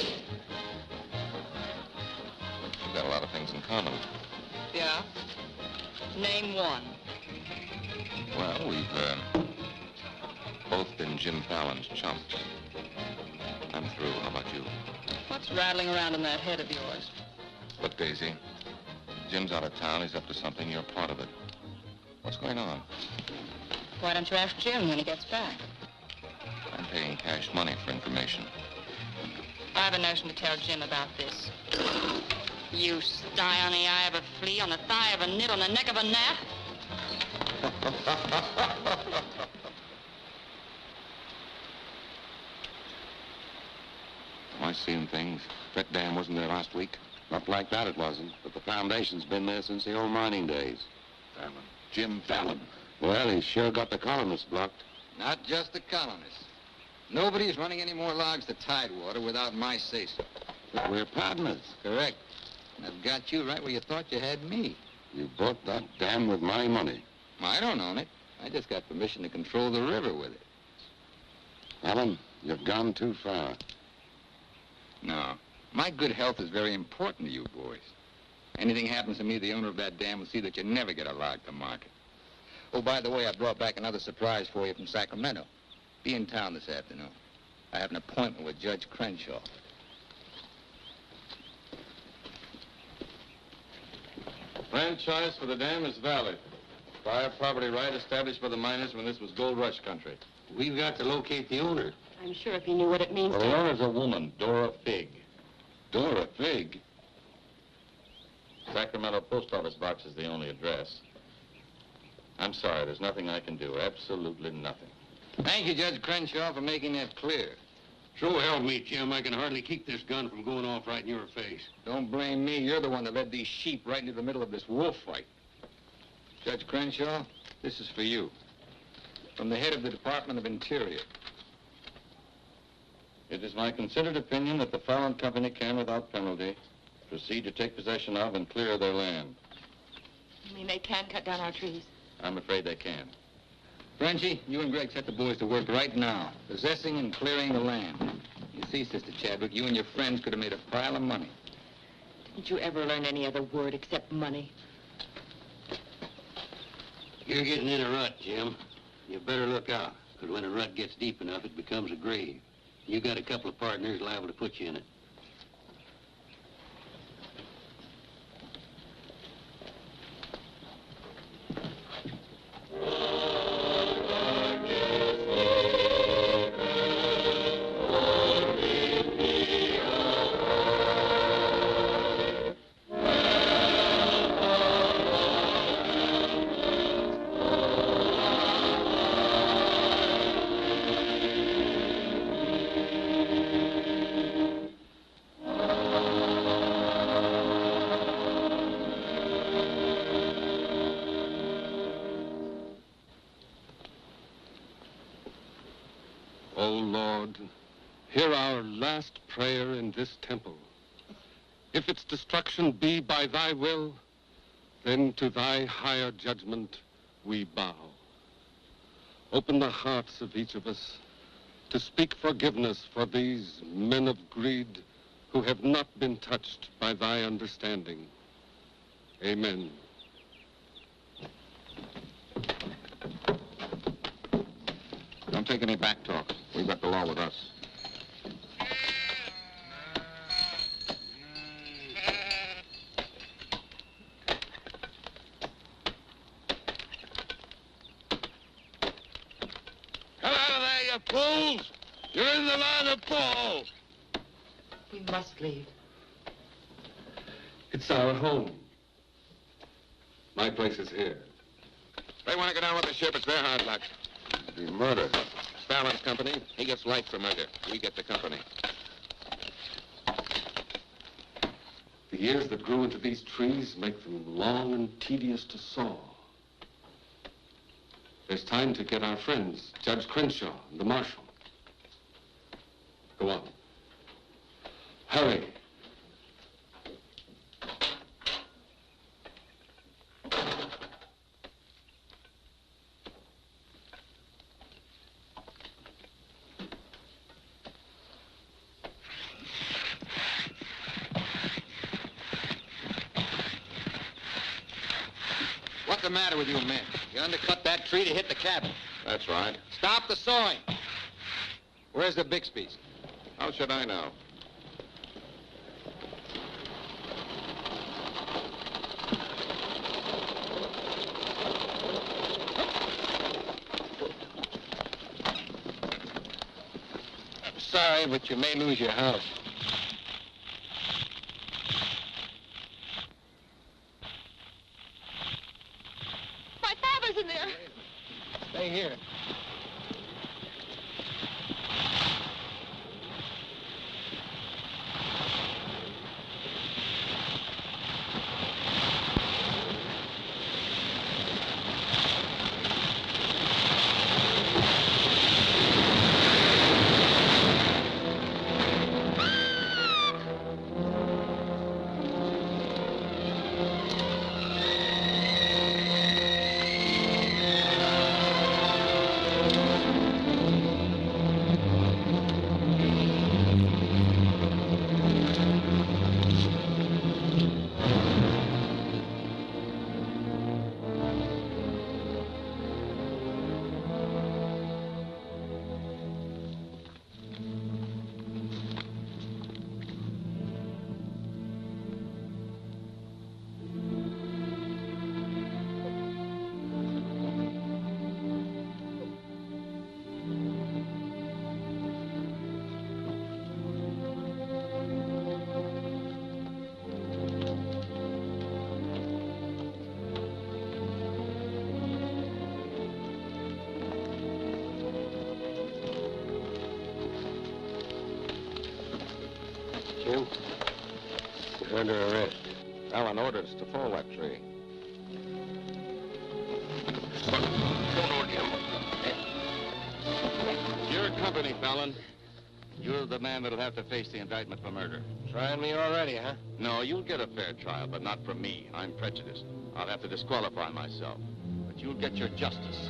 We've got a lot of things in common. Yeah. Name one. Well, we've both been Jim Fallon's chumps. I'm through. How about you? What's rattling around in that head of yours? Look, Daisy, Jim's out of town. He's up to something. You're part of it. What's going on? Why don't you ask Jim when he gets back? I'm paying cash money for information. I have a notion to tell Jim about this. You sty on the eye of a flea, on the thigh of a nit, on the neck of a gnat. Am I seeing things? That dam wasn't there last week? Not like that it wasn't, but the foundation's been there since the old mining days. Fallon. Jim Fallon. Well, he's sure got the colonists blocked. Not just the colonists. Nobody's running any more logs to tidewater without my say-so. But we're partners. Correct. And I've got you right where you thought you had me. You bought that dam with my money. I don't own it. I just got permission to control the river with it. Fallon, you've gone too far. No. My good health is very important to you boys. Anything happens to me, the owner of that dam will see that you never get a log to market. Oh, by the way, I brought back another surprise for you from Sacramento. Be in town this afternoon. I have an appointment with Judge Crenshaw. Franchise for the dam is valid. Prior property right established by the miners when this was gold rush country. We've got to locate the owner. I'm sure if he knew what it means Well, to... the owner's a woman, Dora Fig. Dora Fig? Sacramento post office box is the only address. I'm sorry, there's nothing I can do. Absolutely nothing. Thank you, Judge Crenshaw, for making that clear. So help me, Jim. I can hardly keep this gun from going off right in your face. Don't blame me. You're the one that led these sheep right into the middle of this wolf fight. Judge Crenshaw, this is for you. From the head of the Department of Interior. It is my considered opinion that the Fallon Company can, without penalty, proceed to take possession of and clear their land. You mean they can cut down our trees? I'm afraid they can't. Frenchie, you and Greg set the boys to work right now, possessing and clearing the land. You see, Sister Chadwick, you and your friends could have made a pile of money. Didn't you ever learn any other word except money? You're getting in a rut, Jim. You better look out, because when a rut gets deep enough, it becomes a grave. You got a couple of partners liable to put you in it. O Lord, hear our last prayer in this temple. If its destruction be by thy will, then to thy higher judgment we bow. Open the hearts of each of us to speak forgiveness for these men of greed who have not been touched by thy understanding. Amen. Don't take any back talk. We've got the law with us. Come out of there, you fools! You're in the line of fall! We must leave. It's our home. My place is here. They want to go down with the ship. It's their hard luck. Be murder. Fallon's company. He gets life for murder. We get the company. The years that grew into these trees make them long and tedious to saw. There's time to get our friends, Judge Crenshaw and the marshal. Go on. Hurry. What's the matter with you men? You undercut that tree to hit the cabin. That's right. Stop the sawing. Where's the Bixby's? How should I know? I'm sorry, but you may lose your house. My father's in there. Stay here. Jim, you're under arrest. Fallon orders to fall that tree. Your company, Fallon. You're the man that'll have to face the indictment for murder. Trying me already, huh? No, you'll get a fair trial, but not from me. I'm prejudiced. I'll have to disqualify myself. but you'll get your justice.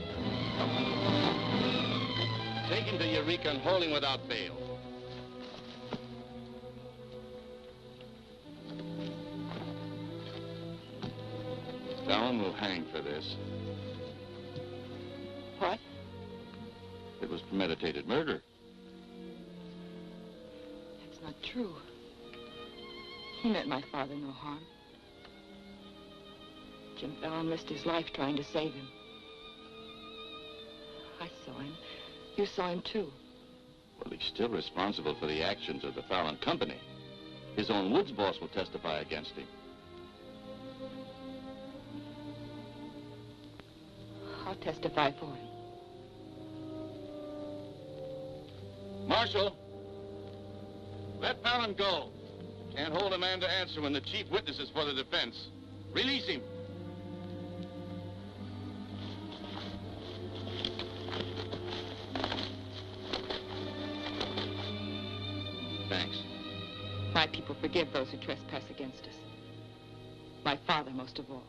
Take him to Eureka and hold him without bail. Fallon will hang for this. What? It was premeditated murder. That's not true. He meant my father no harm. Jim Fallon risked his life trying to save him. I saw him. You saw him, too. Well, he's still responsible for the actions of the Fallon Company. His own Woods boss will testify against him. I'll testify for him. Marshal, let Fallon go. Can't hold a man to answer when the chief witness is for the defense. Release him. Thanks. My people forgive those who trespass against us. My father most of all.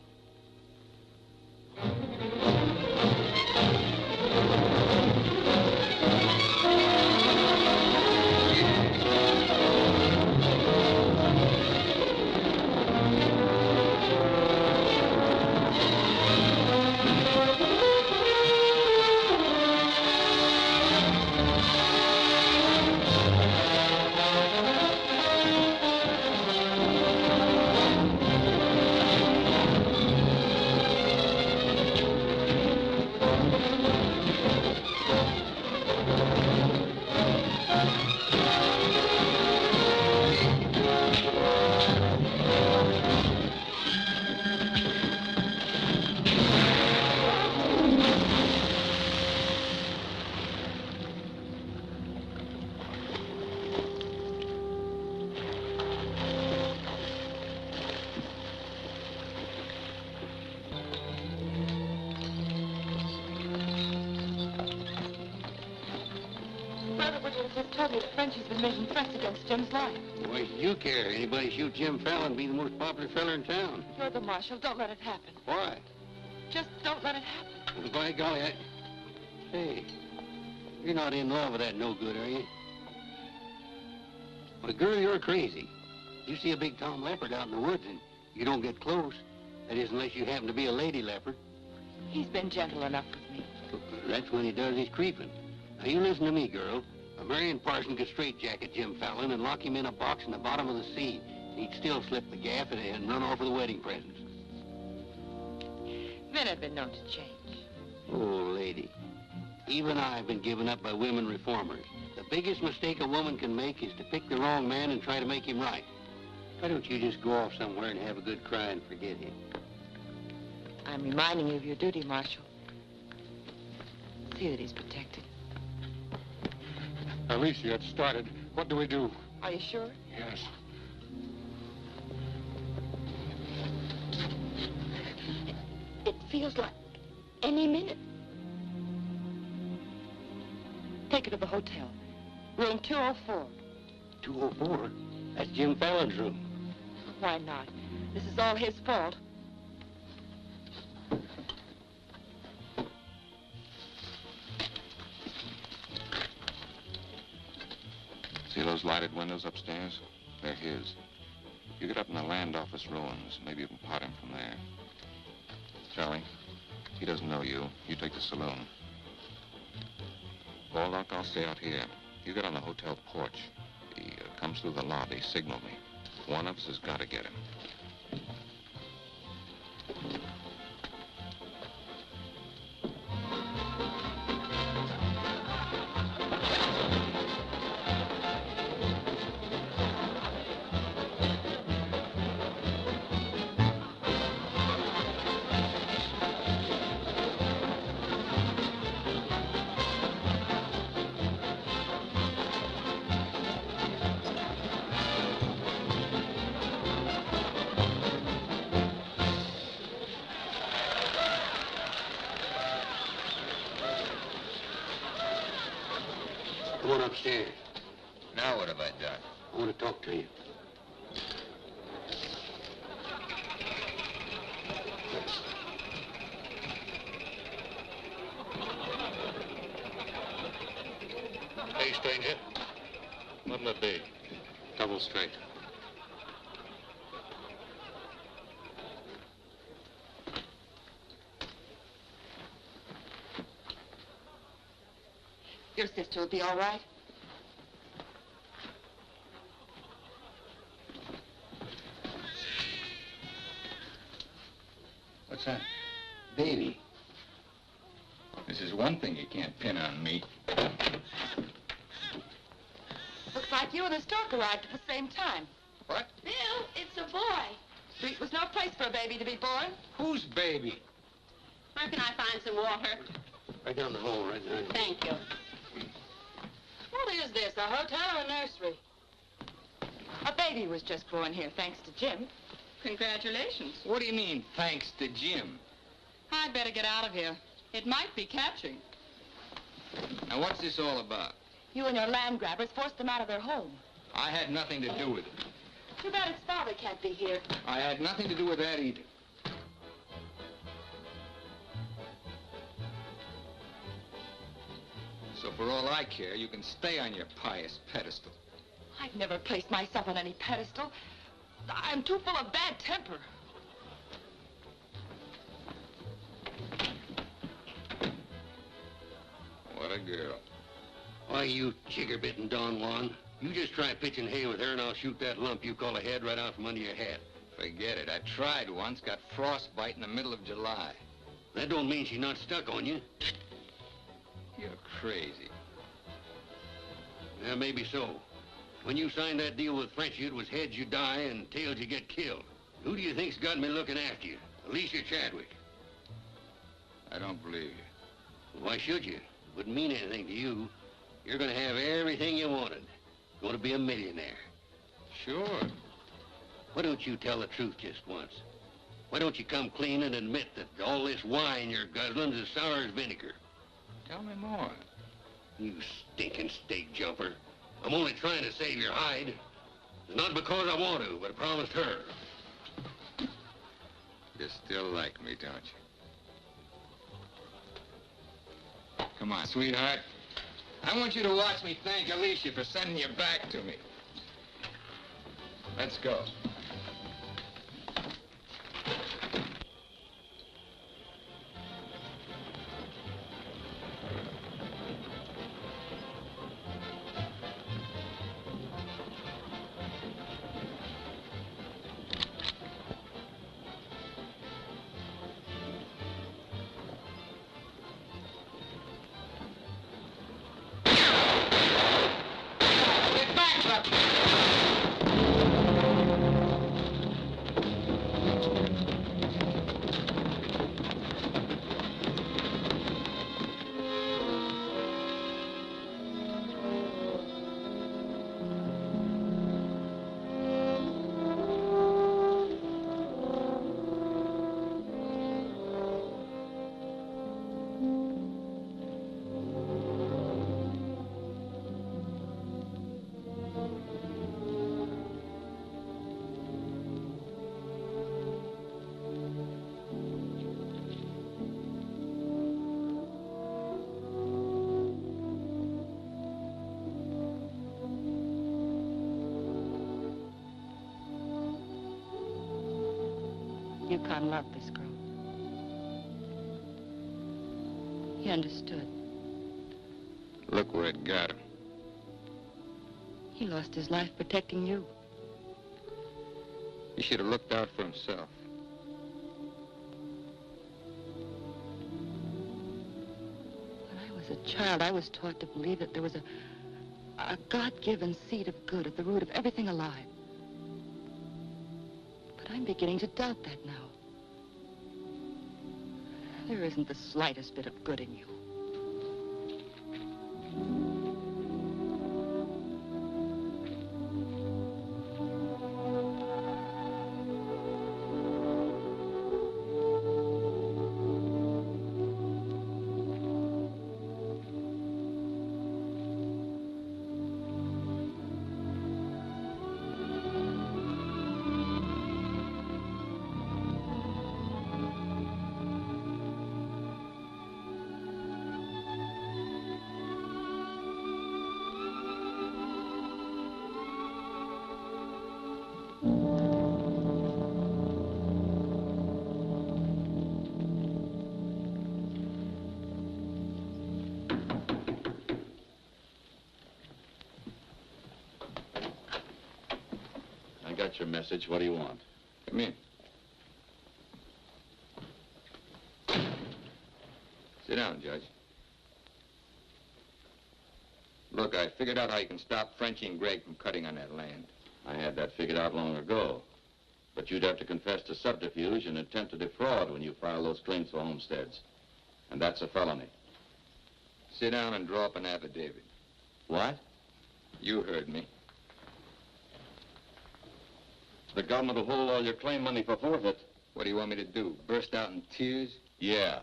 Frenchie's been making threats against Jim's life. Why should you care? Anybody shoot Jim Fallon, be the most popular fella in town. You're the marshal. Don't let it happen. Why? Just don't let it happen. Well, by golly, Hey, you're not in love with that no good, are you? Well, girl, you're crazy. You see a big tom leopard out in the woods and you don't get close. That is, unless you happen to be a lady leopard. He's been gentle enough with me. That's when he does his creeping. Now, you listen to me, girl. A Marion Parson could straitjacket Jim Fallon and lock him in a box in the bottom of the sea. He'd still slip the gaff and run off with the wedding presents. Men have been known to change. Oh, lady. Even I've been given up by women reformers. The biggest mistake a woman can make is to pick the wrong man and try to make him right. Why don't you just go off somewhere and have a good cry and forget him? I'm reminding you of your duty, Marshal. See that he's protected. Alicia, it started. What do we do? Are you sure? Yes. It feels like any minute. Take her to the hotel. Room 204. 204? That's Jim Fallon's room. Why not? This is all his fault. See those lighted windows upstairs? They're his. You get up in the land office ruins. Maybe you can pot him from there. Charlie, he doesn't know you. You take the saloon. Baldock, I'll stay out here. You get on the hotel porch. He comes through the lobby. Signal me. One of us has got to get him. Come on upstairs. Now what have I done? I want to talk to you. stranger. What'll it be? Double straight. Your sister will be all right. What's that? Baby. This is one thing you can't pin on me. Looks like you and the stork arrived at the same time. What? Bill, it's a boy. Street was no place for a baby to be born. Whose baby? Where can I find some water? Right down the hall, right there. Thank you. What is this, a hotel or a nursery? A baby was just born here, thanks to Jim. Congratulations. What do you mean, thanks to Jim? I'd better get out of here. It might be catching. Now, what's this all about? You and your land grabbers forced them out of their home. I had nothing to do with it. Too bad its father can't be here. I had nothing to do with that either. So for all I care, you can stay on your pious pedestal. I've never placed myself on any pedestal. I'm too full of bad temper. What a girl. Why, you chigger-bitten Don Juan. You just try pitching hay with her and I'll shoot that lump you call a head right out from under your hat. Forget it. I tried once, got frostbite in the middle of July. That don't mean she's not stuck on you. You're crazy. Yeah, maybe so. When you signed that deal with Frenchy, it was heads you die and tails you get killed. Who do you think's got me looking after you? Alicia Chadwick. I don't believe you. Why should you? Wouldn't mean anything to you. You're gonna have everything you wanted. Gonna be a millionaire. Sure. Why don't you tell the truth just once? Why don't you come clean and admit that all this wine you're guzzling's as sour as vinegar? Tell me more. You stinking steak jumper. I'm only trying to save your hide. It's not because I want to, but I promised her. You still like me, don't you? Come on, sweetheart. I want you to watch me thank Alicia for sending you back to me. Let's go. Yukon loved this girl. He understood. Look where it got him. He lost his life protecting you. He should have looked out for himself. When I was a child, I was taught to believe that there was a God-given seed of good at the root of everything alive. But I'm beginning to doubt that now. There isn't the slightest bit of good in you. got your message. What do you want? Come in. Sit down, Judge. Look, I figured out how you can stop Frenchie and Greg from cutting on that land. I had that figured out long ago. But you'd have to confess to subterfuge and attempt to defraud when you file those claims for homesteads. And that's a felony. Sit down and draw up an affidavit. What? You heard me. The government will hold all your claim money for forfeit. What do you want me to do? Burst out in tears? Yeah.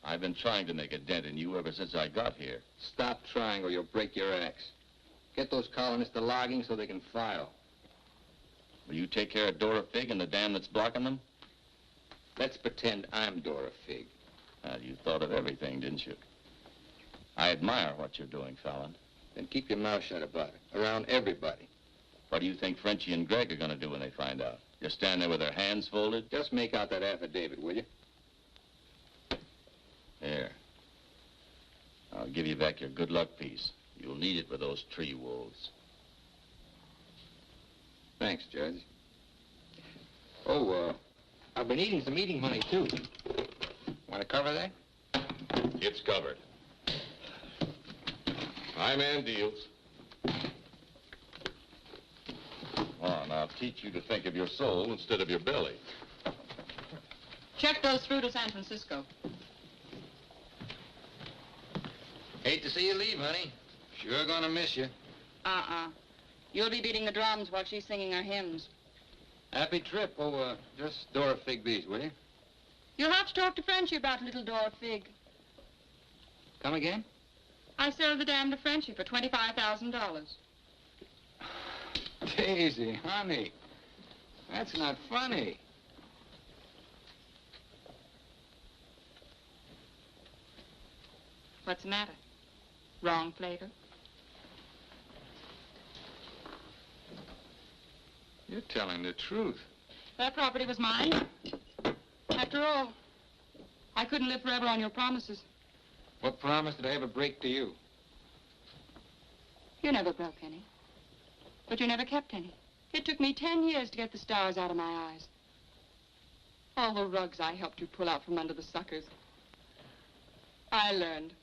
I've been trying to make a dent in you ever since I got here. Stop trying or you'll break your axe. Get those colonists to logging so they can file. Will you take care of Dora Fig and the dam that's blocking them? Let's pretend I'm Dora Fig. You thought of everything, didn't you? I admire what you're doing, Fallon. Then keep your mouth shut about it, around everybody. What do you think Frenchie and Greg are going to do when they find out? Just stand there with their hands folded? Just make out that affidavit, will you? Here. I'll give you back your good luck piece. You'll need it with those tree wolves. Thanks, Judge. Oh, I've been eating some eating money, too. Want to cover that? It's covered. My man deals. Oh, now I'll teach you to think of your soul instead of your belly. Check those through to San Francisco. Hate to see you leave, honey. Sure gonna miss you. You'll be beating the drums while she's singing her hymns. Happy trip. Oh, just Dora Fig these, will you? You'll have to talk to Frenchie about little Dora Fig. Come again? I sold the dam to Frenchie for $25,000. Daisy, honey. That's not funny. What's the matter? Wrong flavor? You're telling the truth. That property was mine. After all, I couldn't live forever on your promises. What promise did I ever break to you? You never broke any. But you never kept any. It took me 10 years to get the stars out of my eyes. All the rugs I helped you pull out from under the suckers. I learned.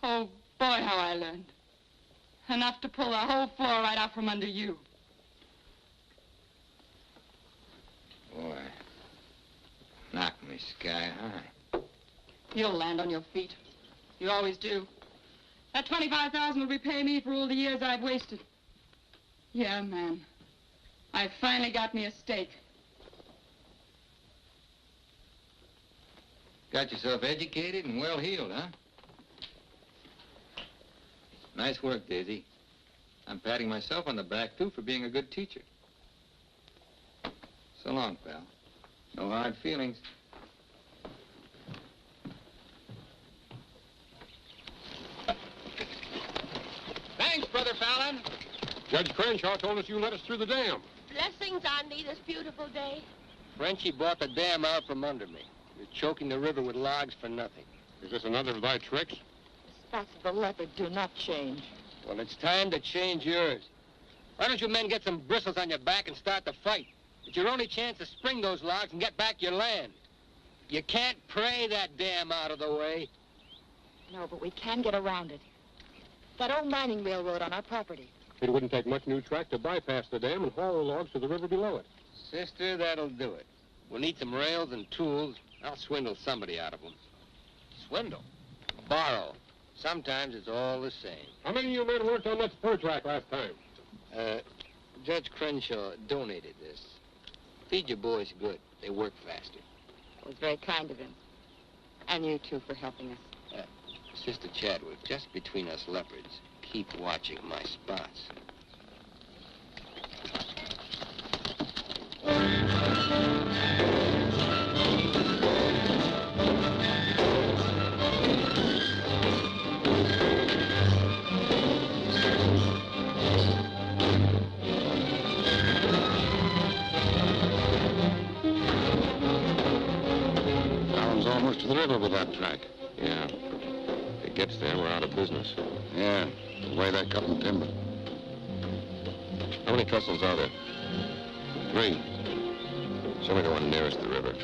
Oh, boy, how I learned. Enough to pull the whole floor right out from under you. Boy, knock me sky high. You'll land on your feet. You always do. That $25,000 will repay me for all the years I've wasted. Yeah, man. I finally got me a stake. Got yourself educated and well-heeled, huh? Nice work, Daisy. I'm patting myself on the back, too, for being a good teacher. So long, pal. No hard feelings. Thanks, Brother Fallon. Judge Crenshaw told us you let us through the dam. Blessings on thee this beautiful day. Frenchie bought the dam out from under me. You're choking the river with logs for nothing. Is this another of thy tricks? The spots of the leopard do not change. Well, it's time to change yours. Why don't you men get some bristles on your back and start the fight? It's your only chance to spring those logs and get back your land. You can't pray that dam out of the way. No, but we can get around it. That old mining railroad on our property. It wouldn't take much new track to bypass the dam and haul the logs to the river below it. Sister, that'll do it. We'll need some rails and tools. I'll swindle somebody out of them. Swindle? Borrow. Sometimes it's all the same. How many of you men worked on that spur track last time? Judge Crenshaw donated this. Feed your boys good. They work faster. It was very kind of him. And you, too, for helping us. Sister Chadwick, just between us leopards, keep watching my spots. Alan's almost to the river with that track. Yeah. If it gets there, we're out of business. Yeah, the way they're cutting timber. How many trestles are there? 3. Show me the one nearest the river.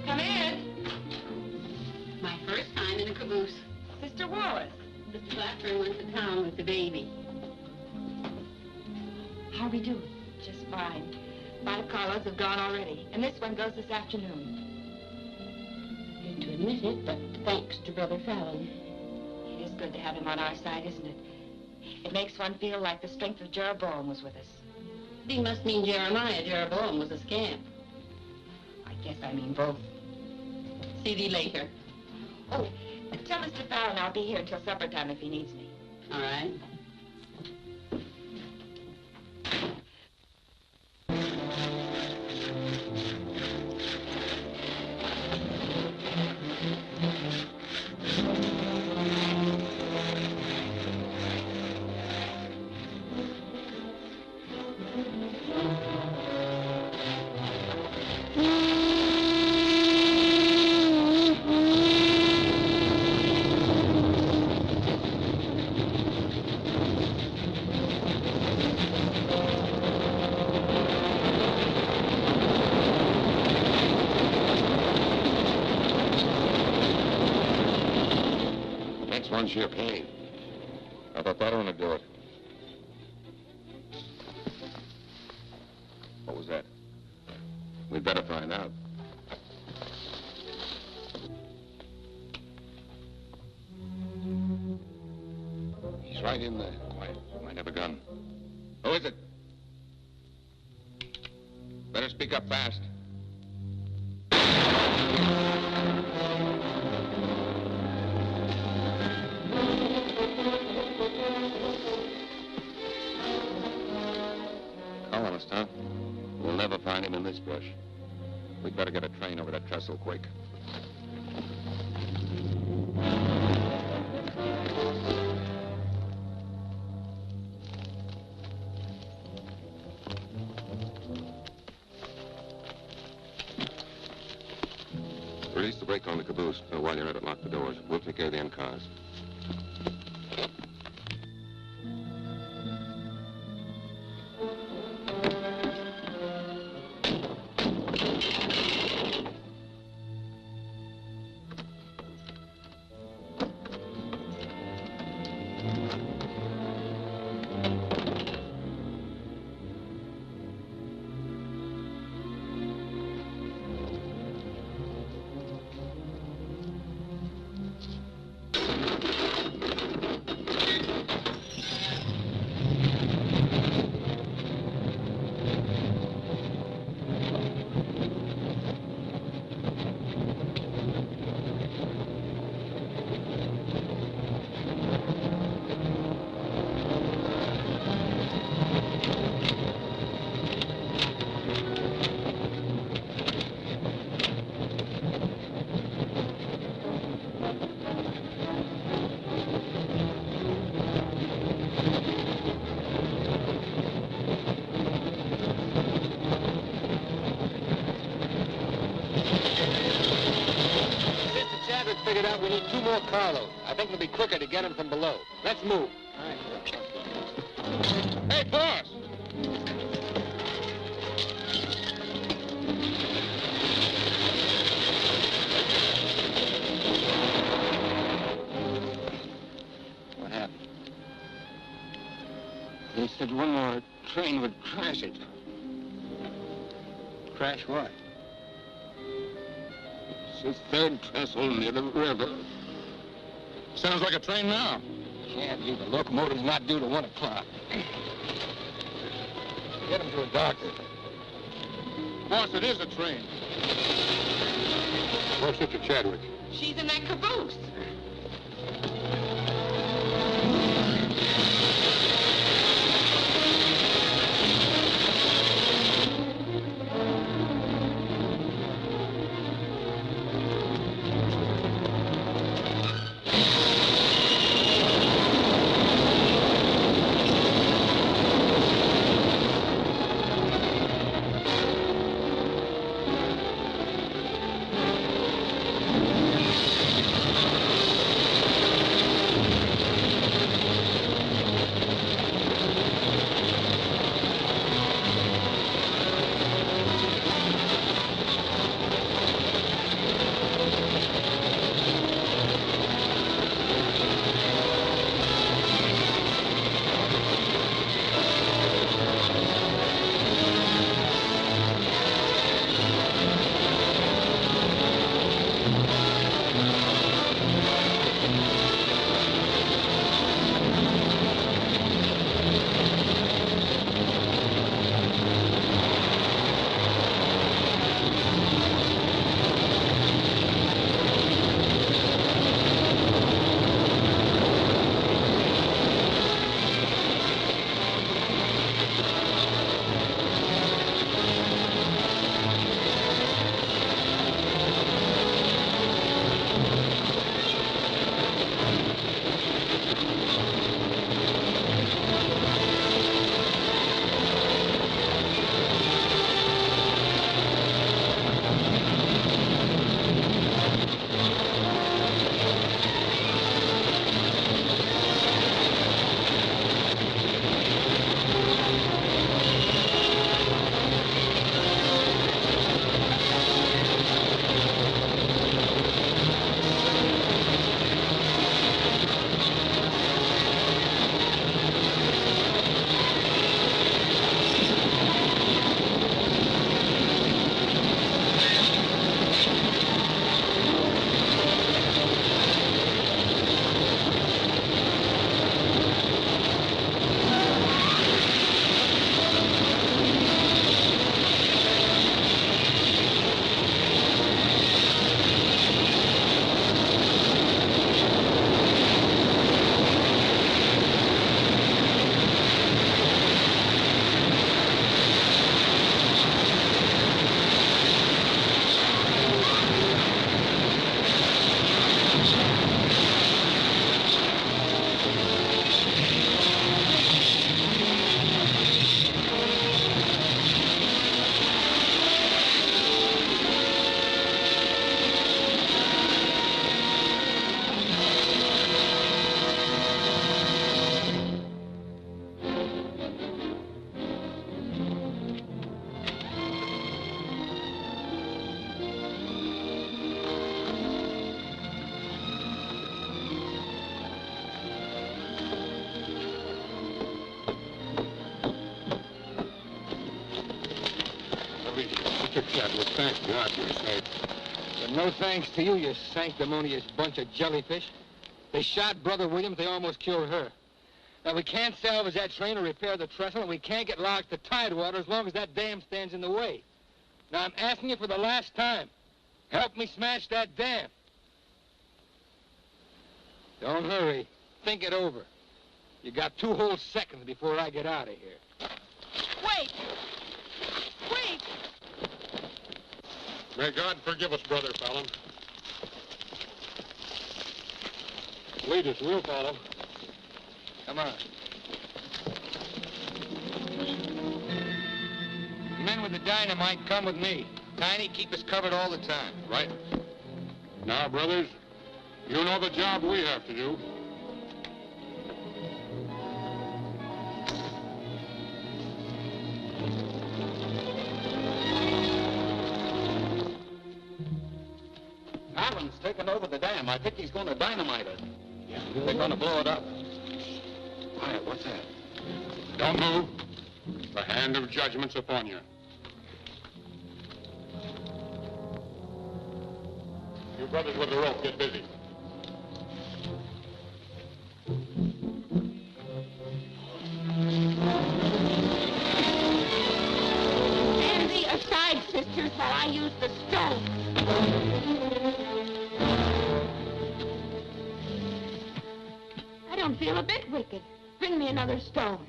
Come in. My first time in a caboose. Sister Wallace. Mr. Blackburn went to town with the baby. How are we doing? Just fine. 5 carloads have gone already, and this one goes this afternoon. Hate to admit it, but thanks to Brother Fallon. It is good to have him on our side, isn't it? It makes one feel like the strength of Jeroboam was with us. He must mean Jeremiah. Jeroboam was a scamp. I guess I mean both. See thee later. Oh, tell Mr. Fallon I'll be here until supper time if he needs me. All right. One sheer pain. I thought that one would do it. What was that? We'd better find out. He's right in there. Quiet. Might have a gun. Who is it? Better speak up fast. Colonist, huh? We'll never find him in this brush. We'd better get a train over that trestle quick. Release the brake on the caboose. While you're at it, lock the doors. We'll take care of the end cars. Figured out we need 2 more carloads. I think it'll be quicker to get them from below. Let's move. All right. Hey, boss! What happened? They said one more train would crash it. Crash what? It's the 3rd trestle near the river. Sounds like a train now. Can't be. The locomotive's not due to 1 o'clock. Get him to a doctor. Boss, it is a train. Where's Sister Chadwick? She's in that caboose. fix that with thank God you're safe. But no thanks to you, you sanctimonious bunch of jellyfish. They shot Brother Williams, they almost killed her. Now, we can't salvage that train or repair the trestle, and we can't get locked to Tidewater as long as that dam stands in the way. Now, I'm asking you for the last time. Help me smash that dam. Don't hurry. Think it over. You got 2 whole seconds before I get out of here. Wait! Wait! May God forgive us, Brother Fallon. Lead us, we'll follow. Come on. The men with the dynamite come with me. Tiny, keep us covered all the time. Right. Now, brothers, you know the job we have to do. Fallon's taken over the dam. I think he's going to dynamite it. Yeah. They're going to blow it up. Quiet, what's that? Don't move. The hand of judgment's upon you. You brothers with the rope, get busy. Stand thee aside, sisters, while I use the stone. I don't feel a bit wicked. Bring me another stone.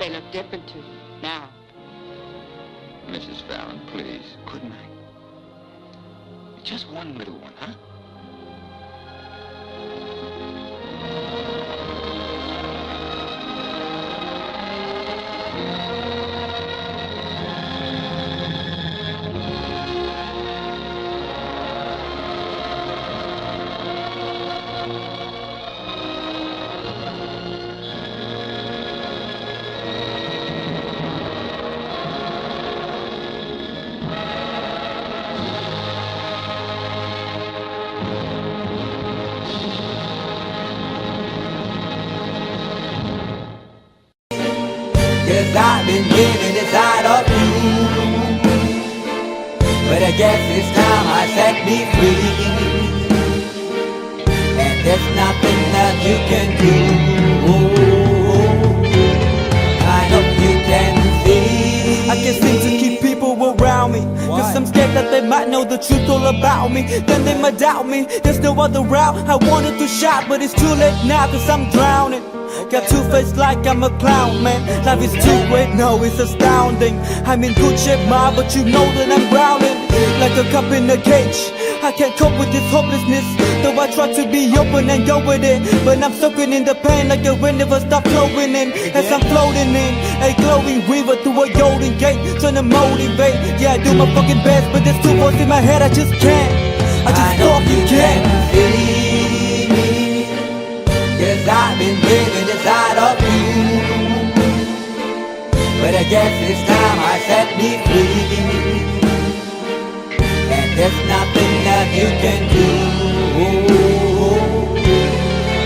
They look different to you now. Mrs. Fallon, please. Good night. Just one little one, huh? Cause I've been living inside of you, but I guess it's time I set me free, and there's nothing that you can do. I hope you can see. I can't seem to keep people around me. Cause I'm scared that they might know the truth all about me. Then they might doubt me. There's no other route. I wanted to shout, but it's too late now cause I'm drowning. Got two-faced like I'm a clown, man. Life is too great, no, it's astounding. I'm in good shape, ma, but you know that I'm drowning like a cup in a cage. I can't cope with this hopelessness, though I try to be open and go with it. But I'm soaking in the pain like the wind never stop flowing in. As I'm floating in a glowing river through a golden gate, trying to motivate. Yeah, I do my fucking best, but there's two voices in my head, I just can't. I just fucking can't. Cause I've been living inside of you, but I guess it's time I set me free, and there's nothing that you can do.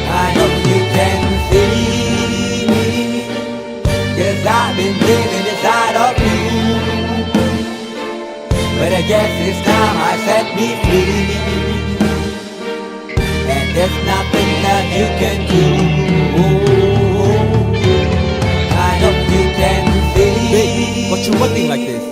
I hope you can see me, cause I've been living inside of you, but I guess it's time I set me free, and there's nothing that you can do. I hope you can see. Babe, what you looking like this?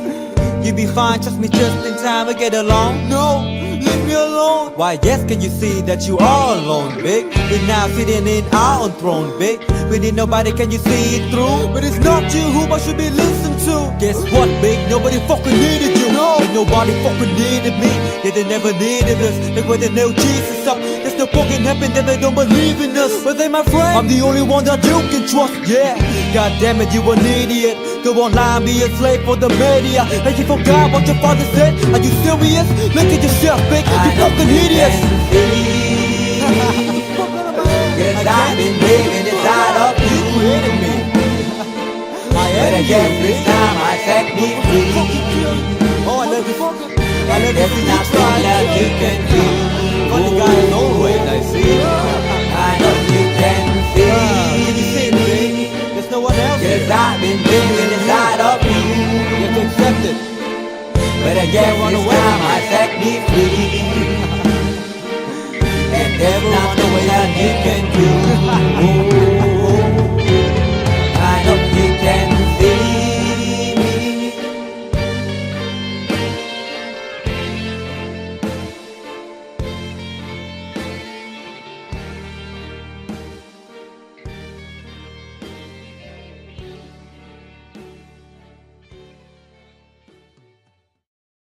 You be fine, trust me, just in time to get along. No, leave me alone. Why, yes, can you see that you are alone, big? We're now sitting in our own throne, big. We need nobody, can you see it through? But it's not you whom I should be listening to. Guess what, big? Nobody fucking needed you. No, and nobody fucking needed me. Yeah, they never needed us. Like when they nailed Jesus up. There's no fucking heaven that they don't believe in us. But they my friend, I'm the only one that you can trust. Yeah, god damn it, you an idiot. Go online, be a slave for the media. Like you forgot what your father said. Are you serious? Look at yourself, big. You fucking idiots. Cause I've been living inside of you, but I guess this time I set me free. Oh, I love you. And there's nothing that you can do. Funny guy is always, I see. I hope you can see me, There's no one else. cause I've been living inside of you, You have to accept it. but I guess this time I set me free, and there's nothing that you can do.